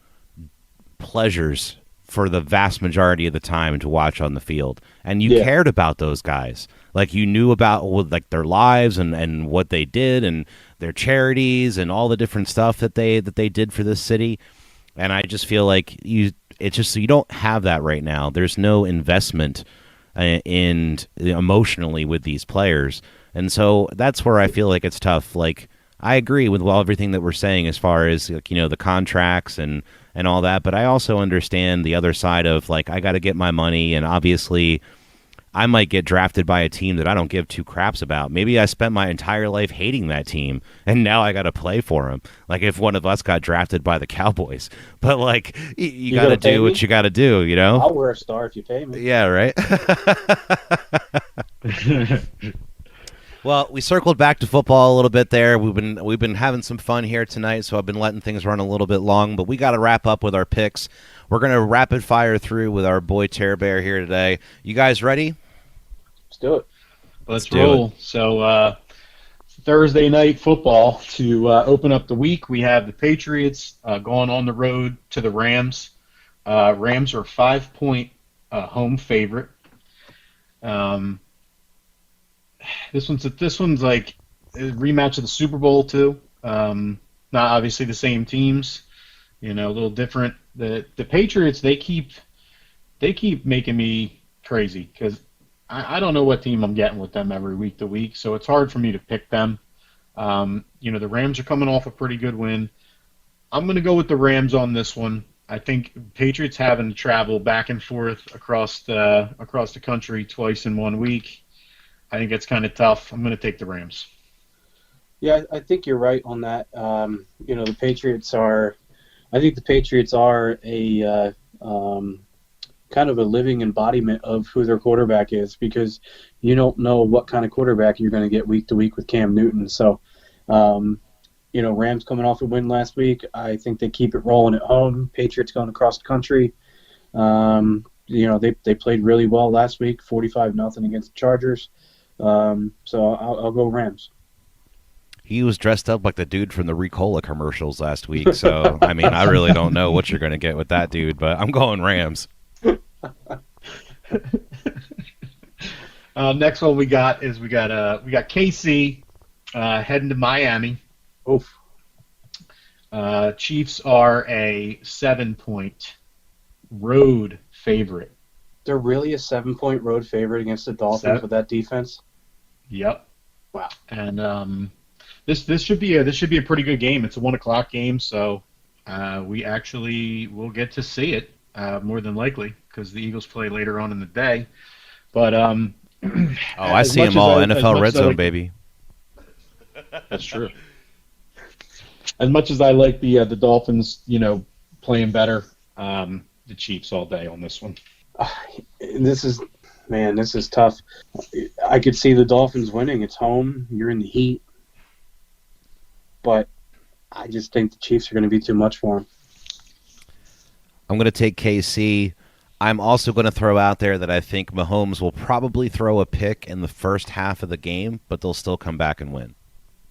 pleasures for the vast majority of the time to watch on the field. And you cared about those guys. Like, you knew about their lives and what they did and their charities and all the different stuff that they did for this city. And I just feel like you don't have that right now. There's no investment in emotionally with these players. And so that's where I feel like it's tough. Like, I agree with everything that we're saying as far as the contracts and all that, but I also understand the other side of I got to get my money, and obviously I might get drafted by a team that I don't give two craps about. Maybe I spent my entire life hating that team, and now I got to play for them. Like if one of us got drafted by the Cowboys, but you got to do what you got to do, I'll wear a star if you pay me. Yeah, right. Well, we circled back to football a little bit there. We've been having some fun here tonight, so I've been letting things run a little bit long, but we got to wrap up with our picks. We're going to rapid fire through with our boy Tear Bear here today. You guys ready? Let's do it. Let's roll. So Thursday night football to open up the week. We have the Patriots going on the road to the Rams. Rams are 5-point home favorite. This one's like a rematch of the Super Bowl too. Not obviously the same teams, a little different. The Patriots, they keep making me crazy because I don't know what team I'm getting with them every week to week, so it's hard for me to pick them. The Rams are coming off a pretty good win. I'm going to go with the Rams on this one. I think Patriots having to travel back and forth across the country twice in 1 week. I think it's kind of tough. I'm going to take the Rams. Yeah, I think you're right on that. The Patriots are. I think the Patriots are a kind of a living embodiment of who their quarterback is, because you don't know what kind of quarterback you're going to get week to week with Cam Newton. So, Rams coming off a win last week. I think they keep it rolling at home. Patriots going across the country. They played really well last week, 45-0 against the Chargers. So I'll go Rams. He was dressed up like the dude from the Ricola commercials last week, so I mean, I really don't know what you're going to get with that dude, but I'm going Rams. Next one we got KC heading to Miami. Oof. Chiefs are a 7-point road favorite. They're really a 7-point road favorite against the Dolphins with that defense. Yep. Wow. And this should be a pretty good game. It's a 1:00 game, so we actually will get to see it more than likely because the Eagles play later on in the day. But I see them all. NFL Red Zone, baby. That's true. As much as I like the Dolphins, playing better, the Chiefs all day on this one. This is tough. I could see the Dolphins winning. It's home. You're in the heat. But I just think the Chiefs are going to be too much for them. I'm going to take KC. I'm also going to throw out there that I think Mahomes will probably throw a pick in the first half of the game, but they'll still come back and win.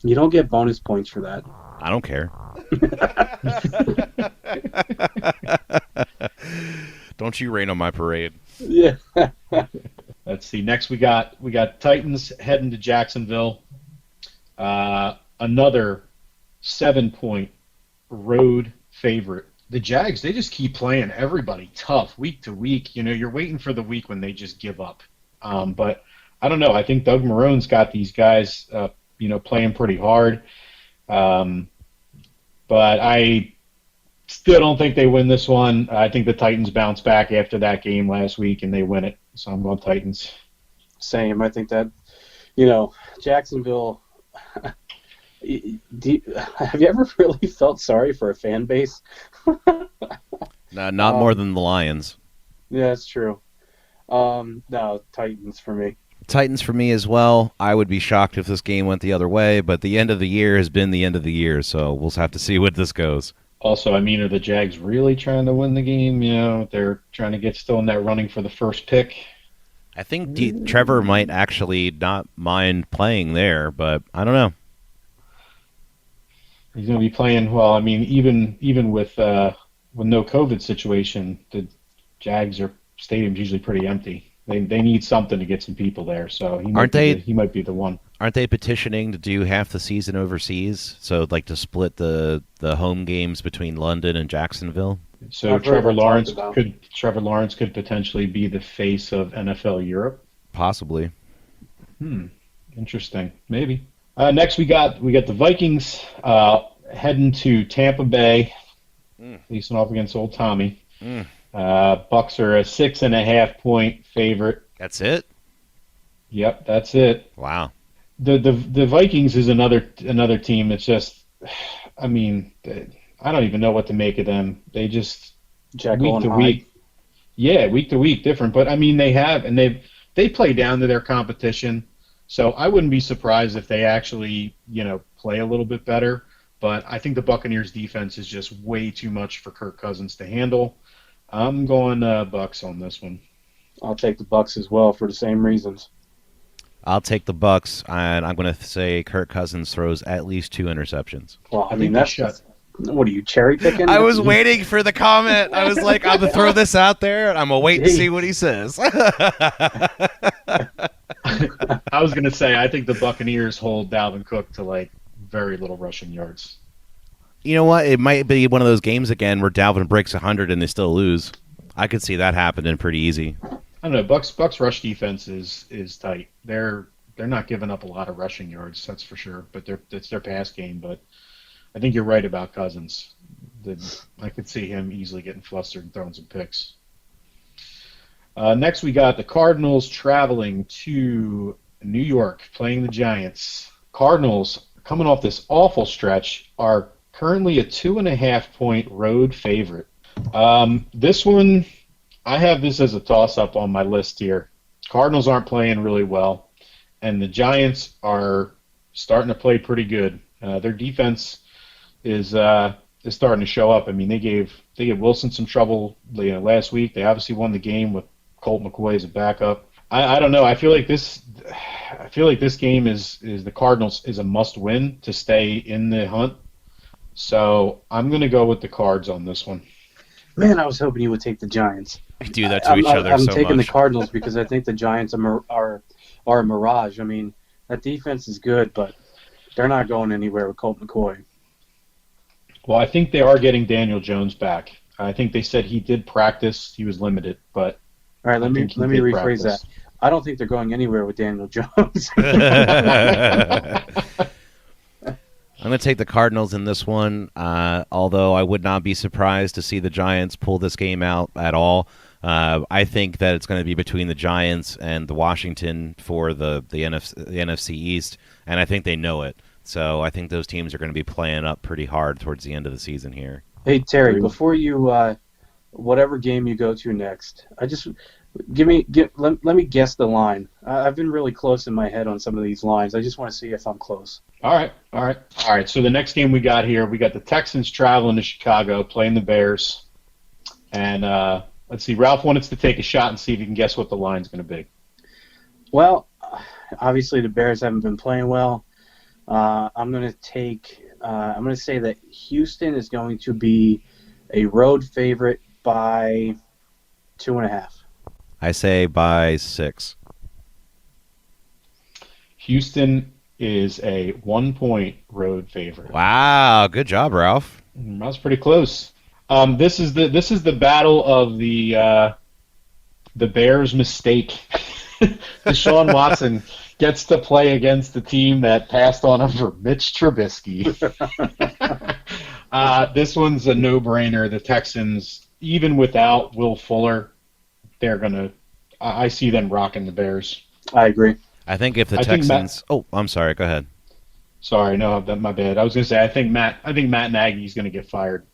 You don't get bonus points for that. I don't care. Don't you rain on my parade. Yeah. Let's see. Next we got Titans heading to Jacksonville. Another 7-point road favorite. The Jags, they just keep playing everybody tough week to week. You're waiting for the week when they just give up. But I don't know. I think Doug Marrone's got these guys, playing pretty hard. But I still don't think they win this one. I think the Titans bounce back after that game last week and they win it. So I'm going Titans. Same. I think that, Jacksonville. Have you ever really felt sorry for a fan base? No, not more than the Lions. Yeah, that's true. No, Titans for me. Titans for me as well. I would be shocked if this game went the other way, but the end of the year has been the end of the year, so we'll have to see what this goes. Also, are the Jags really trying to win the game? They're trying to get still in that running for the first pick. I think Trevor might actually not mind playing there, but I don't know. He's going to be playing well. Even with no COVID situation, the Jags stadium's usually pretty empty. They need something to get some people there. So he might be the one. Aren't they petitioning to do half the season overseas? So to split the home games between London and Jacksonville. So Trevor Lawrence could potentially be the face of NFL Europe. Possibly. Interesting. Maybe. Next, we got the Vikings heading to Tampa Bay, facing off against old Tommy. Bucks are a 6.5-point favorite. That's it? Yep, that's it. Wow. The Vikings is another team that's just, I don't even know what to make of them. They just Jekyll week to week. Yeah, week to week different. But they play down to their competition. So I wouldn't be surprised if they actually, play a little bit better. But I think the Buccaneers defense is just way too much for Kirk Cousins to handle. I'm going Bucks on this one. I'll take the Bucks as well for the same reasons. I'll take the Bucks, and I'm going to say Kirk Cousins throws at least 2 interceptions. Well, that's what are you, cherry picking? I was waiting for the comment. I was like, I'm going to throw this out there, and I'm going to wait to see what he says. I was going to say, I think the Buccaneers hold Dalvin Cook to, very little rushing yards. You know what? It might be one of those games again where Dalvin breaks 100 and they still lose. I could see that happening pretty easy. I don't know. Bucks rush defense is tight. They're not giving up a lot of rushing yards, that's for sure. But it's their pass game. But I think you're right about Cousins. I could see him easily getting flustered and throwing some picks. Next, we got the Cardinals traveling to New York, playing the Giants. Cardinals, coming off this awful stretch, are currently a 2.5-point road favorite. This one, I have this as a toss-up on my list here. Cardinals aren't playing really well, and the Giants are starting to play pretty good. Their defense is starting to show up. They gave Wilson some trouble last week. They obviously won the game with Colt McCoy as a backup. I don't know. I feel like this game is the Cardinals is a must-win to stay in the hunt. So I'm going to go with the Cards on this one. Man, I was hoping you would take the Giants. We do that to each other I'm so taking much. the Cardinals because I think the Giants are a mirage. I mean, that defense is good, but they're not going anywhere with Colt McCoy. Well, I think they are getting Daniel Jones back. I think they said he did practice. He was limited, but All right, I let me think he did rephrase that. practice. I don't think they're going anywhere with Daniel Jones. I'm going to take the Cardinals in this one, although I would not be surprised to see the Giants pull this game out at all. I think that it's going to be between the Giants and the Washington for the NFC East, and I think they know it. So I think those teams are going to be playing up pretty hard towards the end of the season here. Hey, Terry, before you, whatever game you go to next, let me guess the line. I've been really close in my head on some of these lines. I just want to see if I'm close. All right. So the next game we got here, we got the Texans traveling to Chicago, playing the Bears. And let's see, Ralph wanted us to take a shot and see if you can guess what the line's going to be. Well, obviously the Bears haven't been playing well. I'm going to say that Houston is going to be a road favorite by 2.5. I say by 6. Houston is a 1-point road favorite. Wow, good job, Ralph. That was pretty close. This is the battle of the Bears' mistake. Deshaun Watson gets to play against the team that passed on him for Mitch Trubisky. This one's a no-brainer. The Texans, even without Will Fuller, I see them rocking the Bears. I agree. I think if the Texans... I'm sorry. Go ahead. Sorry, no, my bad. I was going to say, I think Matt Nagy's going to get fired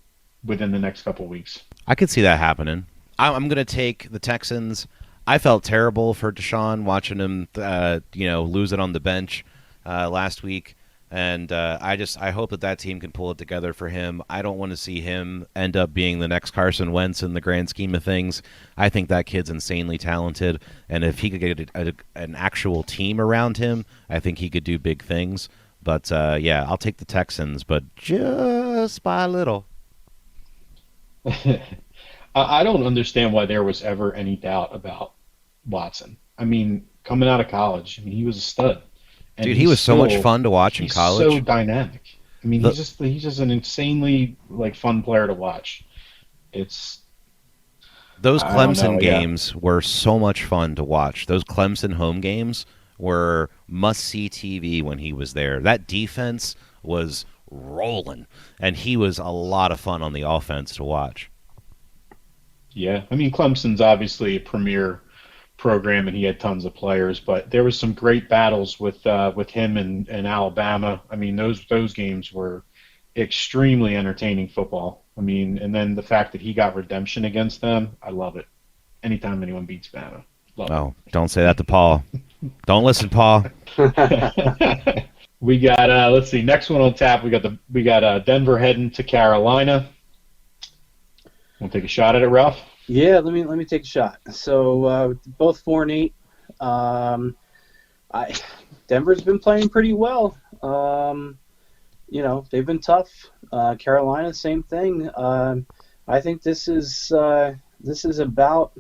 within the next couple of weeks. I could see that happening. I'm going to take the Texans. I felt terrible for Deshaun watching him, lose it on the bench last week, and I hope that team can pull it together for him. I don't want to see him end up being the next Carson Wentz in the grand scheme of things. I think that kid's insanely talented, and if he could get an actual team around him, I think he could do big things. But I'll take the Texans, but just by a little. I don't understand why there was ever any doubt about Watson. I mean, coming out of college, he was a stud. And dude, he was so much fun to watch in college. He's so dynamic. I mean, he's just an insanely fun player to watch. Those Clemson games were so much fun to watch. Those Clemson home games were must-see TV when he was there. That defense was rolling, and he was a lot of fun on the offense to watch. Yeah, I mean, Clemson's obviously a premier program, and he had tons of players, but there was some great battles with him and Alabama. I mean, those games were extremely entertaining football. I mean, and then the fact that he got redemption against them, I love it. Anytime anyone beats Bama. Love it. Don't say that to Paul. Don't listen, Paul. We got let's see, next one on tap. We got Denver heading to Carolina. Want to take a shot at it, Ralph? Yeah, let me take a shot. So both 4-8. Denver's been playing pretty well. They've been tough. Carolina, same thing. I think this is about.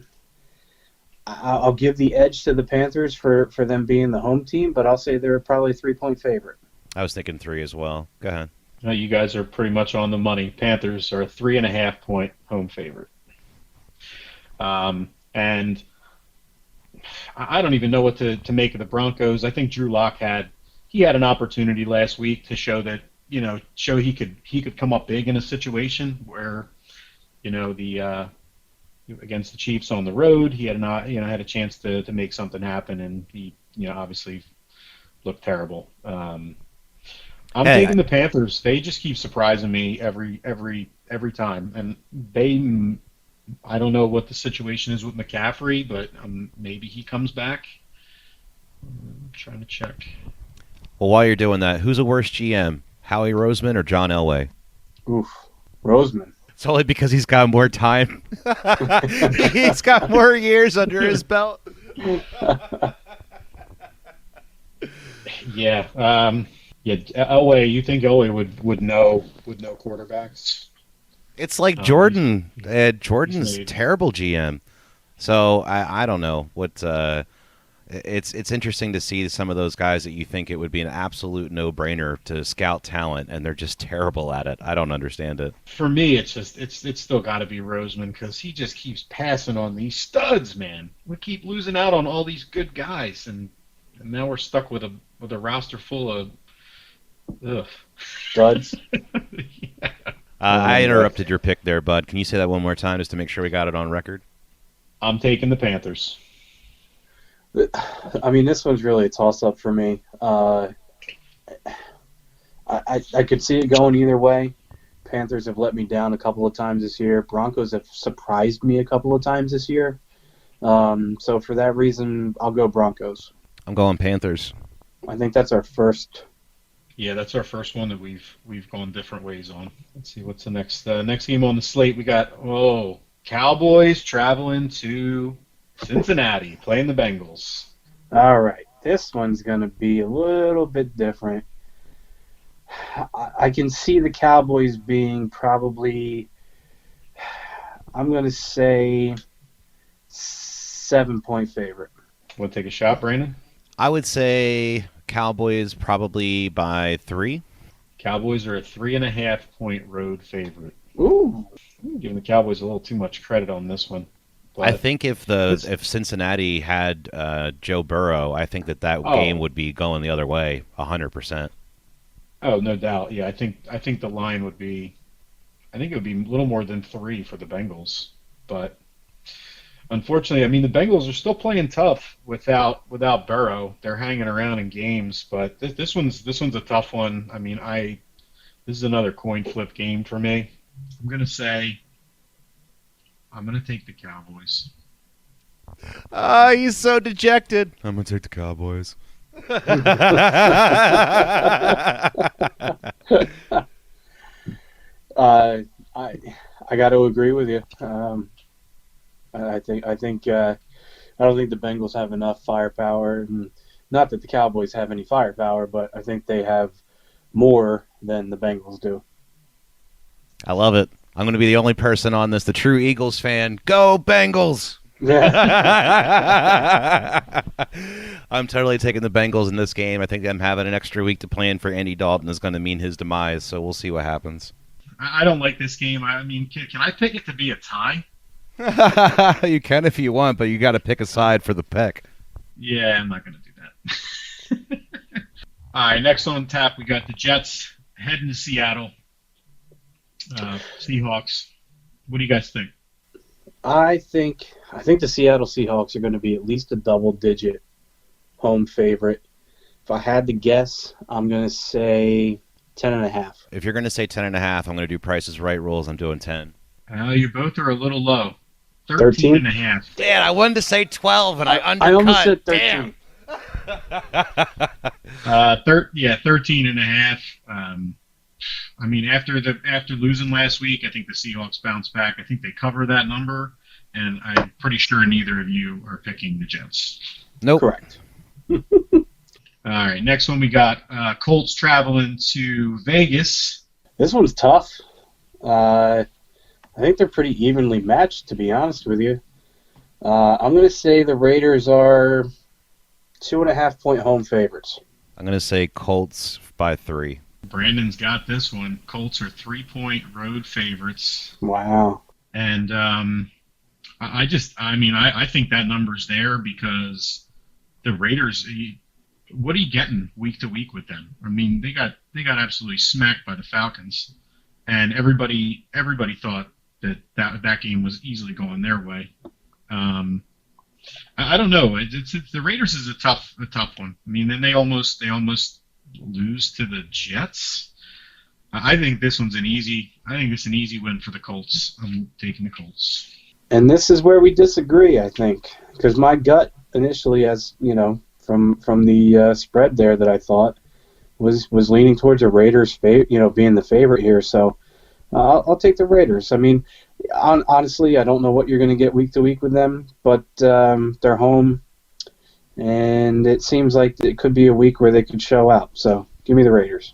I'll give the edge to the Panthers for them being the home team, but I'll say they're probably a 3-point favorite. I was thinking 3 as well. Go ahead. You guys are pretty much on the money. Panthers are a 3.5-point home favorite. And I don't even know what to make of the Broncos. I think Drew Lock had an opportunity last week to show that he could come up big in a situation where against the Chiefs on the road, he had a chance to make something happen, and he obviously looked terrible. I'm taking the Panthers. They just keep surprising me every time, and I don't know what the situation is with McCaffrey, but maybe he comes back. I'm trying to check. Well, while you're doing that, who's a worse GM, Howie Roseman or John Elway? Oof, Roseman. It's only because he's got more time. He's got more years under his belt. Yeah. Elway. You think Elway would know quarterbacks? It's like Jordan. Jordan's terrible GM. So I don't know what. It's interesting to see some of those guys that you think it would be an absolute no-brainer to scout talent, and they're just terrible at it. I don't understand it. For me, it's still got to be Roseman because he just keeps passing on these studs, man. We keep losing out on all these good guys, and now we're stuck with a roster full of ugh. Duds. Yeah. I interrupted your pick there, Bud. Can you say that one more time just to make sure we got it on record? I'm taking the Panthers. I mean, this one's really a toss-up for me. I could see it going either way. Panthers have let me down a couple of times this year. Broncos have surprised me a couple of times this year. So for that reason, I'll go Broncos. I'm going Panthers. I think that's our first. Yeah, that's our first one that we've gone different ways on. Let's see what's the next game on the slate. We got Cowboys traveling to Cincinnati, playing the Bengals. All right, this one's going to be a little bit different. I can see the Cowboys being probably, I'm going to say, 7-point favorite. Want to take a shot, Brandon? I would say Cowboys probably by 3. Cowboys are a 3.5-point road favorite. Ooh. I'm giving the Cowboys a little too much credit on this one. I think if Cincinnati had Joe Burrow, I think that game would be going the other way 100%. Oh, no doubt. Yeah, I think the line would be, I think it would be a little more than 3 for the Bengals. But unfortunately, I mean, the Bengals are still playing tough without Burrow. They're hanging around in games, but this one's a tough one. I mean, this is another coin flip game for me. I'm gonna take the Cowboys. He's so dejected. I'm gonna take the Cowboys. I got to agree with you. I don't think the Bengals have enough firepower. And not that the Cowboys have any firepower, but I think they have more than the Bengals do. I love it. I'm going to be the only person on this, the true Eagles fan. Go Bengals! I'm totally taking the Bengals in this game. I think them having an extra week to plan for Andy Dalton is going to mean his demise, so we'll see what happens. I don't like this game. I mean, can I pick it to be a tie? You can if you want, but you got to pick a side for the pick. Yeah, I'm not going to do that. All right, next on tap, we got the Jets heading to Seattle. Seahawks. What do you guys think? I think the Seattle Seahawks are going to be at least a double-digit home favorite. If I had to guess, I'm going to say 10.5. If you're going to say 10.5, I'm going to do Price's Right rules. I'm doing 10. You both are a little low. 13.5. Dan, I wanted to say 12, and I undercut. I almost said 13. Damn. 13.5. I mean, after losing last week, I think the Seahawks bounce back. I think they cover that number, and I'm pretty sure neither of you are picking the Jets. Nope. Correct. All right, next one we got Colts traveling to Vegas. This one's tough. I think they're pretty evenly matched, to be honest with you. I'm going to say the Raiders are 2.5-point home favorites. I'm going to say Colts by 3. Brandon's got this one. Colts are 3-point road favorites. Wow. And I think that number's there because the Raiders, what are you getting week to week with them? I mean, they got absolutely smacked by the Falcons, and everybody thought that game was easily going their way. I don't know. It's the Raiders is a tough one. I mean, then they almost lose to the Jets. I think this one's an easy win for the Colts. I'm taking the Colts. And this is where we disagree, I think, because my gut initially, as you know, from the spread there that I thought was leaning towards a Raiders being the favorite here. So I'll take the Raiders. I mean, honestly, I don't know what you're going to get week to week with them, but they're home, and it seems like it could be a week where they could show out. So give me the Raiders.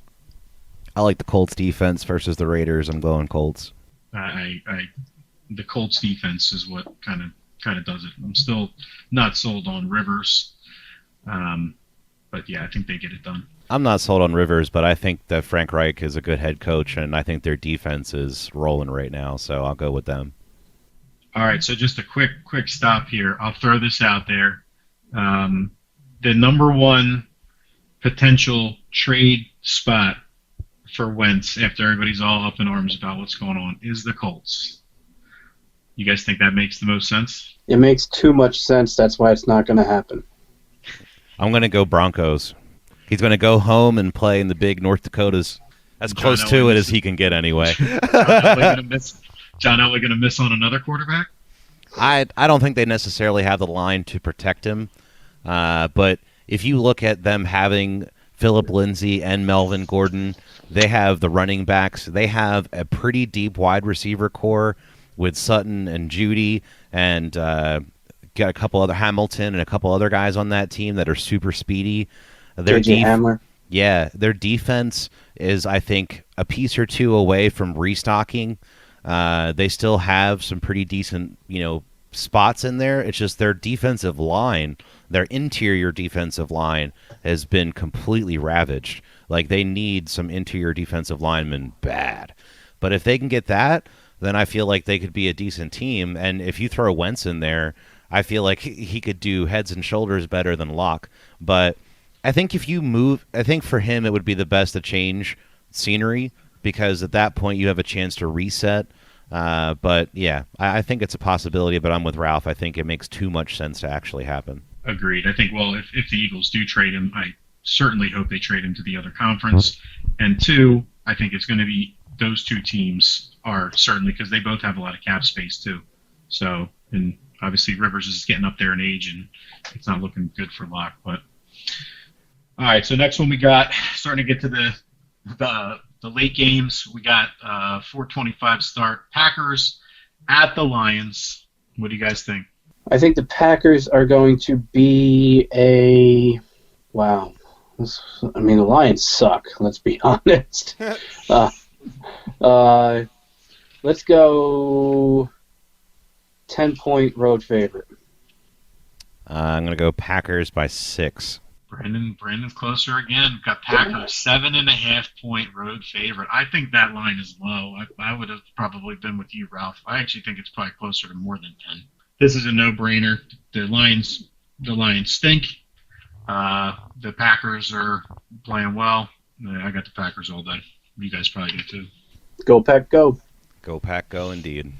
I like the Colts defense versus the Raiders. I'm going Colts. The Colts defense is what kind of kind of does it. I'm still not sold on Rivers, but yeah, I think they get it done. I'm not sold on Rivers, but I think that Frank Reich is a good head coach, and I think their defense is rolling right now, so I'll go with them. All right, so just a quick stop here. I'll throw this out there. The number one potential trade spot for Wentz after everybody's all up in arms about what's going on is the Colts. You guys think that makes the most sense? It makes too much sense. That's why it's not going to happen. I'm going to go Broncos. He's going to go home and play in the big North Dakotas. As close to it as he can get anyway. John Elway going to miss on another quarterback? I don't think they necessarily have the line to protect him. But if you look at them having Phillip Lindsay and Melvin Gordon, they have the running backs. They have a pretty deep wide receiver core with Sutton and Judy and got a couple other Hamilton and a couple other guys on that team that are super speedy. JJ Hamler. Yeah, their defense is, I think, a piece or two away from restocking. They still have some pretty decent, spots in there. It's just their defensive line, their interior defensive line, has been completely ravaged. Like, they need some interior defensive linemen bad. But if they can get that, then I feel like they could be a decent team. And if you throw Wentz in there, I feel like he could do heads and shoulders better than Locke. But I think if you move, I think for him it would be the best to change scenery, because at that point you have a chance to reset. But yeah, I think it's a possibility, but I'm with Ralph. I think it makes too much sense to actually happen. Agreed. I think, well, if the Eagles do trade him, I certainly hope they trade him to the other conference. And two, I think it's going to be those two teams are certainly, because they both have a lot of cap space too. So, and obviously Rivers is getting up there in age, and it's not looking good for Locke. But all right, so next one we got, starting to get to the late games. We got 4:25 start. Packers at the Lions. What do you guys think? I think the Packers are going to be wow. The Lions suck. Let's be honest. Let's go 10-point road favorite. I'm going to go Packers by 6. Brandon's closer again. We've got Packers 7.5-point road favorite. I think that line is low. I would have probably been with you, Ralph. I actually think it's probably closer to more than 10. This is a no-brainer. The Lions stink. The Packers are playing well. I got the Packers all day. You guys probably do too. Go Pack, go. Go Pack, go indeed.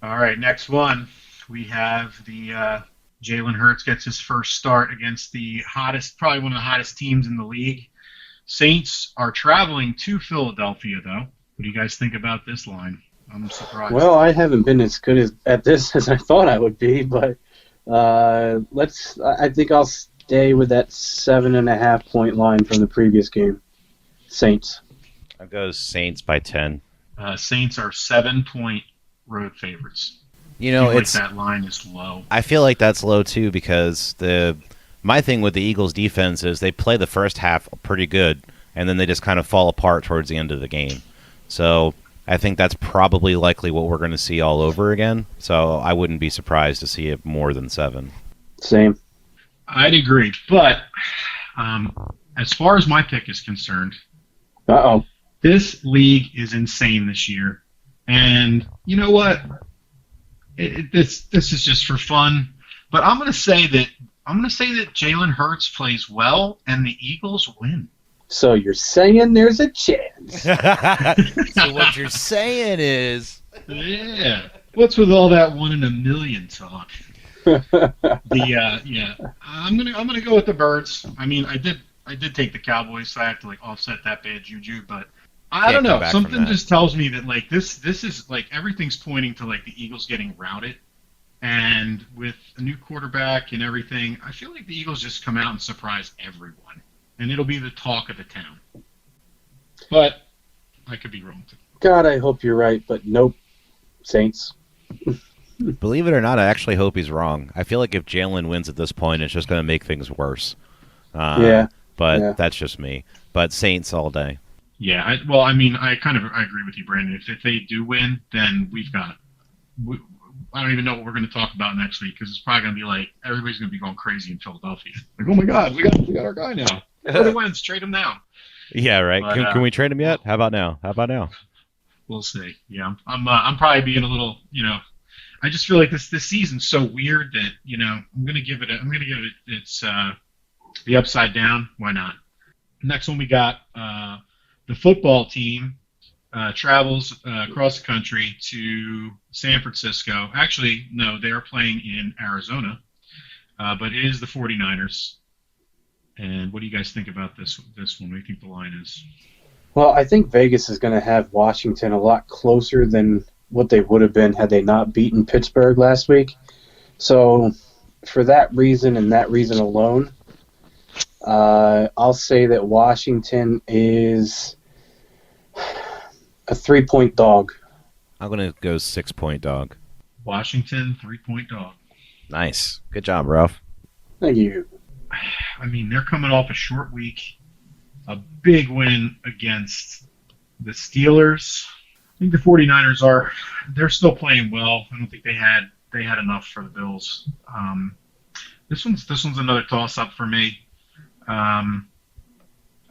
All right, next one. We have the Jalen Hurts gets his first start against the hottest, probably one of the hottest teams in the league. Saints are traveling to Philadelphia, though. What do you guys think about this line? I'm surprised. Well, I haven't been as good at this as I thought I would be, but I think I'll stay with that 7.5-point line from the previous game. Saints. I'll go Saints by 10. Saints are 7-point road favorites. That line is low. I feel like that's low too, because my thing with the Eagles defense is they play the first half pretty good, and then they just kind of fall apart towards the end of the game. So I think that's probably likely what we're going to see all over again. So I wouldn't be surprised to see it more than 7. Same. I'd agree, but as far as my pick is concerned, this league is insane this year, and you know what? This is just for fun, but I'm going to say that Jalen Hurts plays well and the Eagles win. So you're saying there's a chance? So what you're saying is, yeah. What's with all that 1 in a million talk? I'm gonna go with the Birds. I mean, I did take the Cowboys, so I have to offset that bad juju, but I don't know. Something just tells me that this is everything's pointing to the Eagles getting routed, and with a new quarterback and everything, I feel like the Eagles just come out and surprise everyone, and it'll be the talk of the town. But I could be wrong too. God, I hope you're right, but nope. Saints. Believe it or not, I actually hope he's wrong. I feel like if Jalen wins at this point, it's just going to make things worse. But that's just me. But Saints all day. Yeah, I agree with you, Brandon. If they do win, then I don't even know what we're going to talk about next week because it's probably going to be like everybody's going to be going crazy in Philadelphia. Like, oh my God, we got our guy now. Everybody wins, trade him now. Yeah, right. But, can we trade him yet? How about now? We'll see. Yeah, I'm probably being a little, I just feel like this season's so weird that I'm gonna give it its the upside down. Why not? Next one we got the football team travels across the country to San Francisco. Actually, no, they are playing in Arizona, but it is the 49ers. And what do you guys think about this one? What do you think the line is? Well, I think Vegas is going to have Washington a lot closer than what they would have been had they not beaten Pittsburgh last week. So for that reason and that reason alone, I'll say that Washington is a 3-point dog. I'm going to go 6-point dog. Washington, 3-point dog. Nice. Good job, Ralph. Thank you. I mean, they're coming off a short week, a big win against the Steelers. I think the 49ers they're still playing well. I don't think they had enough for the Bills. This one's another toss-up for me. I'm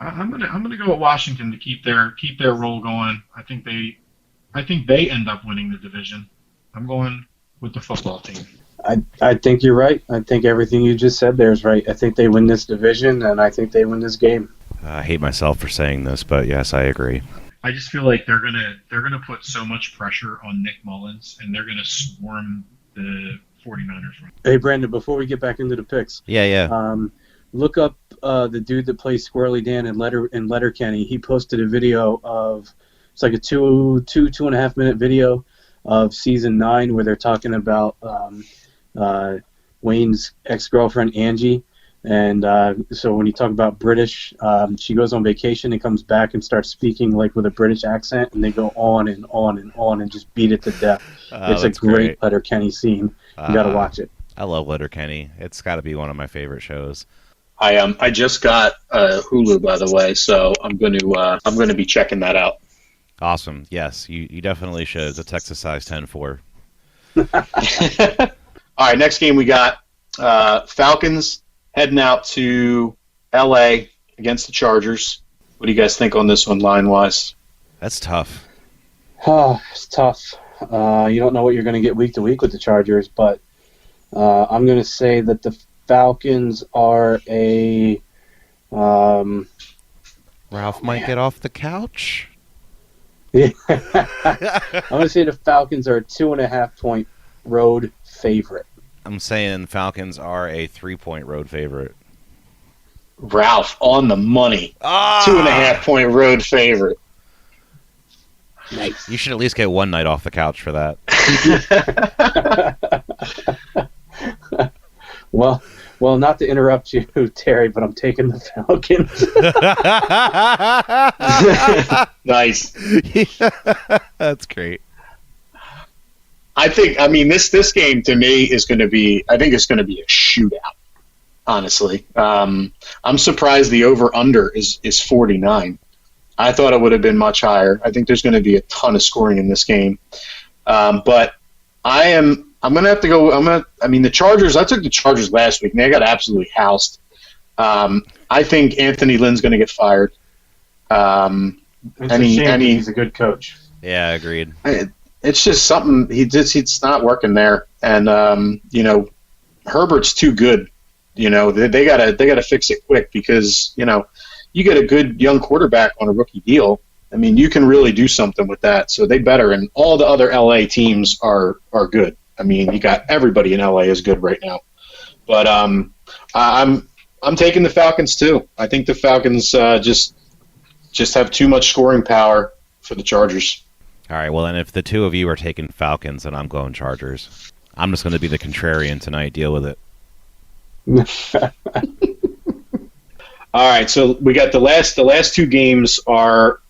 gonna go with Washington to keep their roll going. I think they end up winning the division. I'm going with the football team. I think you're right. I think everything you just said there is right. I think they win this division, and I think they win this game. I hate myself for saying this, but yes, I agree. I just feel like they're gonna put so much pressure on Nick Mullins, and they're gonna swarm the 49ers. Hey, Brandon, before we get back into the picks, look up the dude that plays Squirrely Dan in Letterkenny. He posted a video of it's like a 2.5 minute video of season 9 where they're talking about Wayne's ex-girlfriend Angie. And so when you talk about British, she goes on vacation and comes back and starts speaking like with a British accent, and they go on and on and on and just beat it to death. It's a great Letterkenny scene. You got to watch it. I love Letterkenny. It's got to be one of my favorite shows. I just got Hulu, by the way, so I'm going to be checking that out. Awesome. Yes, you definitely should. It's a Texas size 10-4. All right, next game we got Falcons heading out to L.A. against the Chargers. What do you guys think on this one, line-wise? That's tough. Oh, it's tough. You don't know what you're going to get week to week with the Chargers, but I'm going to say that the Falcons are a... Ralph might get off the couch. Yeah. I'm going to say the Falcons are a 2.5-point road favorite. I'm saying Falcons are a 3-point road favorite. Ralph, on the money. 2.5-point road favorite. Nice. You should at least get one night off the couch for that. Well, not to interrupt you, Terry, but I'm taking the Falcons. Nice. That's great. I mean, this game to me is going to be, I think it's going to be a shootout, honestly. I'm surprised the over-under is 49. I thought it would have been much higher. I think there's going to be a ton of scoring in this game. But I'm going to have to go. The Chargers, I took the Chargers last week, and they got absolutely housed. I think Anthony Lynn's going to get fired. It's a shame he's a good coach. Yeah, agreed. It's just something it's not working there. And, Herbert's too good. They gotta fix it quick because, you get a good young quarterback on a rookie deal. I mean, you can really do something with that. So they better. And all the other LA teams are good. I mean, you got everybody in LA is good right now. But I'm taking the Falcons too. I think the Falcons just have too much scoring power for the Chargers. All right, well, then if the two of you are taking Falcons, then I'm going Chargers. I'm just going to be the contrarian tonight. Deal with it. All right, so we got the last two games are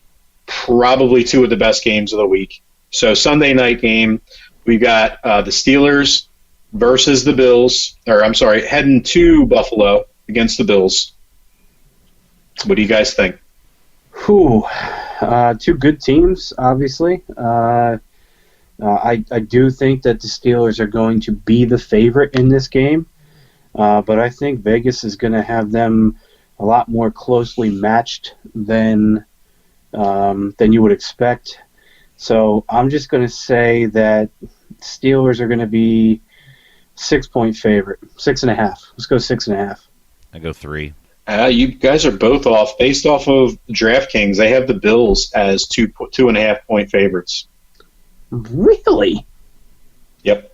probably two of the best games of the week. So Sunday night game, we got the Steelers versus the Bills, heading to Buffalo against the Bills. What do you guys think? Two good teams, obviously. I do think that the Steelers are going to be the favorite in this game, but I think Vegas is going to have them a lot more closely matched than you would expect. So I'm just going to say that Steelers are going to be 6-point favorite, 6.5. Let's go 6.5. I go 3. You guys are both off. Based off of DraftKings, they have the Bills as 2.5-point favorites. Really? Yep.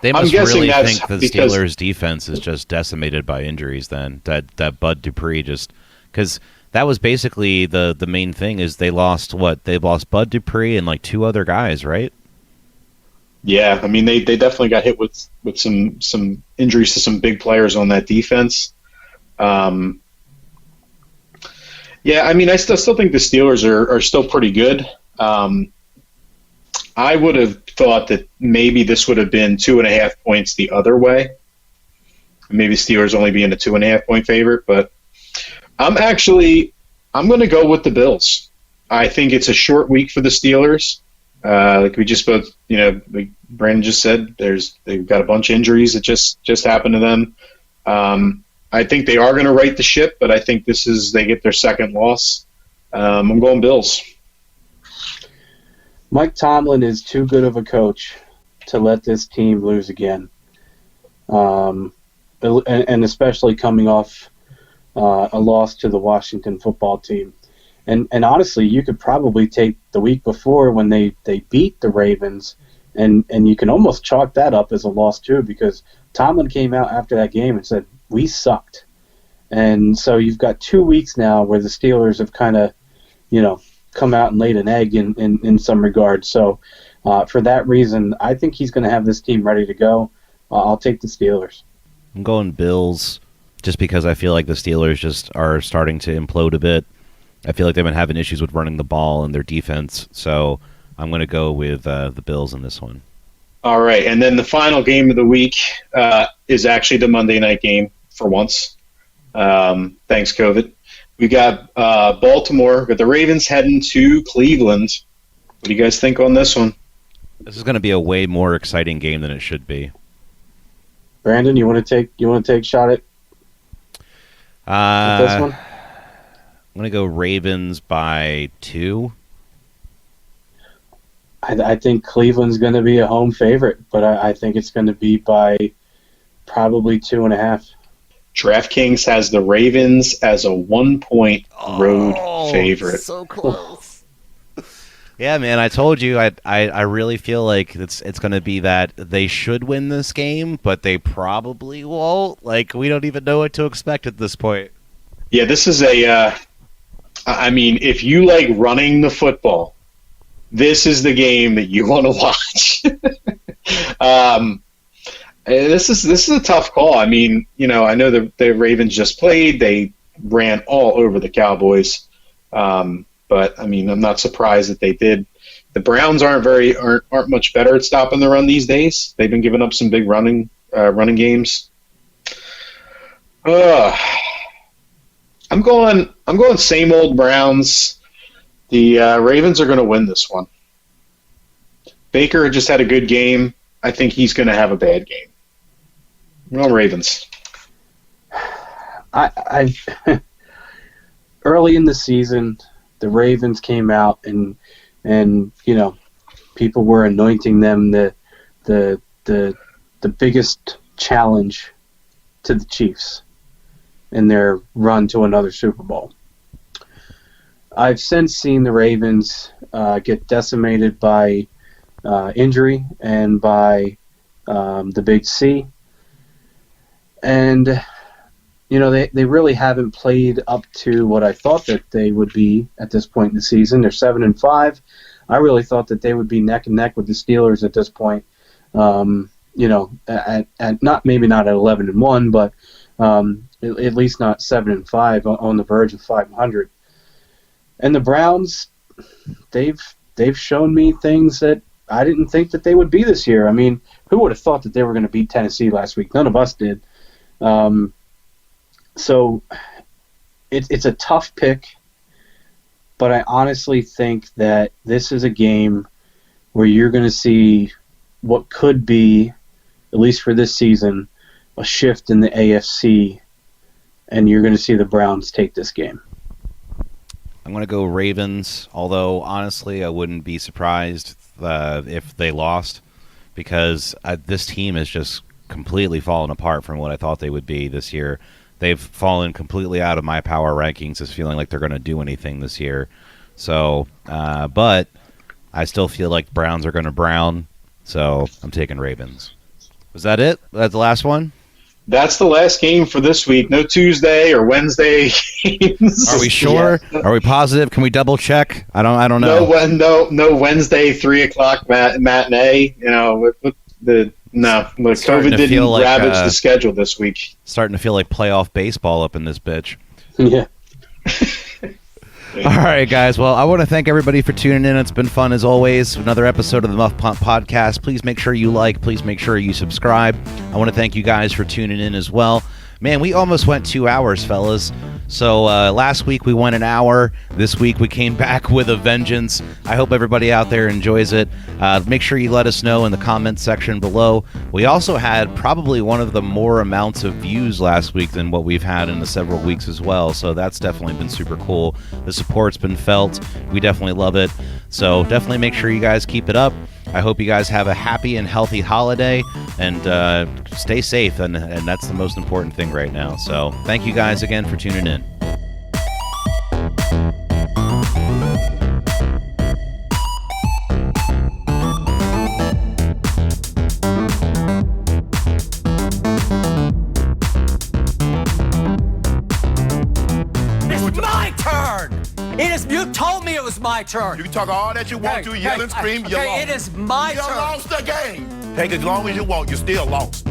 They I'm must guessing really that's think the because- Steelers' defense is just decimated by injuries. Then that Bud Dupree just because that was basically the main thing is they lost what they lost Bud Dupree and like 2 other guys, right? Yeah, I mean they definitely got hit with some injuries to some big players on that defense. Yeah, I mean I still think the Steelers are still pretty good. I would have thought that maybe this would have been 2.5 points the other way. Maybe Steelers only being a 2.5-point favorite, but I'm going to go with the Bills. I think it's a short week for the Steelers. Like we just both, like Brandon just said, they've got a bunch of injuries that just happened to them. I think they are going to right the ship, but I think they get their second loss. I'm going Bills. Mike Tomlin is too good of a coach to let this team lose again, and especially coming off a loss to the Washington football team. And honestly, you could probably take the week before when they beat the Ravens, and you can almost chalk that up as a loss too, because Tomlin came out after that game and said, we sucked. And so you've got 2 weeks now where the Steelers have kind of, come out and laid an egg in some regards. So for that reason, I think he's going to have this team ready to go. I'll take the Steelers. I'm going Bills just because I feel like the Steelers just are starting to implode a bit. I feel like they've been having issues with running the ball and their defense. So I'm going to go with the Bills in this one. All right, and then the final game of the week is actually the Monday night game for once. Thanks, COVID. We got Baltimore with the Ravens heading to Cleveland. What do you guys think on this one? This is going to be a way more exciting game than it should be. Brandon, you want to take a shot at this one? I'm going to go Ravens by 2. I think Cleveland's going to be a home favorite, but I think it's going to be by probably 2.5. DraftKings has the Ravens as a 1-point road favorite. So close. Yeah, man, I told you I really feel like it's going to be that they should win this game, but they probably won't. Like, we don't even know what to expect at this point. Yeah, this is I mean, if you like running the football, this is the game that you want to watch. This is a tough call. I mean, I know the Ravens just played. They ran all over the Cowboys. But I mean, I'm not surprised that they did. The Browns aren't much better at stopping the run these days. They've been giving up some big running games. I'm going same old Browns. The Ravens are going to win this one. Baker just had a good game. I think he's going to have a bad game. Well, Ravens. I early in the season, the Ravens came out and people were anointing them the biggest challenge to the Chiefs in their run to another Super Bowl. I've since seen the Ravens get decimated by injury and by the Big C. And, they really haven't played up to what I thought that they would be at this point in the season. They're 7-5. I really thought that they would be neck and neck with the Steelers at this point. At maybe not at 11-1, but at least not 7-5 on the verge of 500. And the Browns, they've shown me things that I didn't think that they would be this year. I mean, who would have thought that they were going to beat Tennessee last week? None of us did. So it's a tough pick, but I honestly think that this is a game where you're going to see what could be, at least for this season, a shift in the AFC, and you're going to see the Browns take this game. I'm going to go Ravens, although honestly I wouldn't be surprised if they lost, because this team is just completely fallen apart from what I thought they would be this year. They've fallen completely out of my power rankings as feeling like they're going to do anything this year. So, but I still feel like Browns are going to Brown, so I'm taking Ravens. Was that it? That's the last one? That's the last game for this week. No Tuesday or Wednesday games. Are we sure? Yeah. Are we positive? Can we double check? I don't know. No Wednesday 3:00 matinee. COVID didn't ravage the schedule this week. Starting to feel like playoff baseball up in this bitch. Yeah. All right, guys. Well, I want to thank everybody for tuning in. It's been fun as always. Another episode of the Muffed Punt podcast. Please make sure you like. Please make sure you subscribe. I want to thank you guys for tuning in as well. Man, we almost went 2 hours, fellas. So last week we went an hour. This week we came back with a vengeance. I hope everybody out there enjoys it. Make sure you let us know in the comments section below. We also had probably one of the more amounts of views last week than what we've had in the several weeks as well. So that's definitely been super cool. The support's been felt. We definitely love it. So definitely make sure you guys keep it up. I hope you guys have a happy and healthy holiday, and stay safe, and that's the most important thing right now. So thank you guys again for tuning in. It's my turn! You told me it was my turn. You can talk all that you want to, yell and scream, you lost. It is my You turn. lost the game. Take as long as you want, you still lost.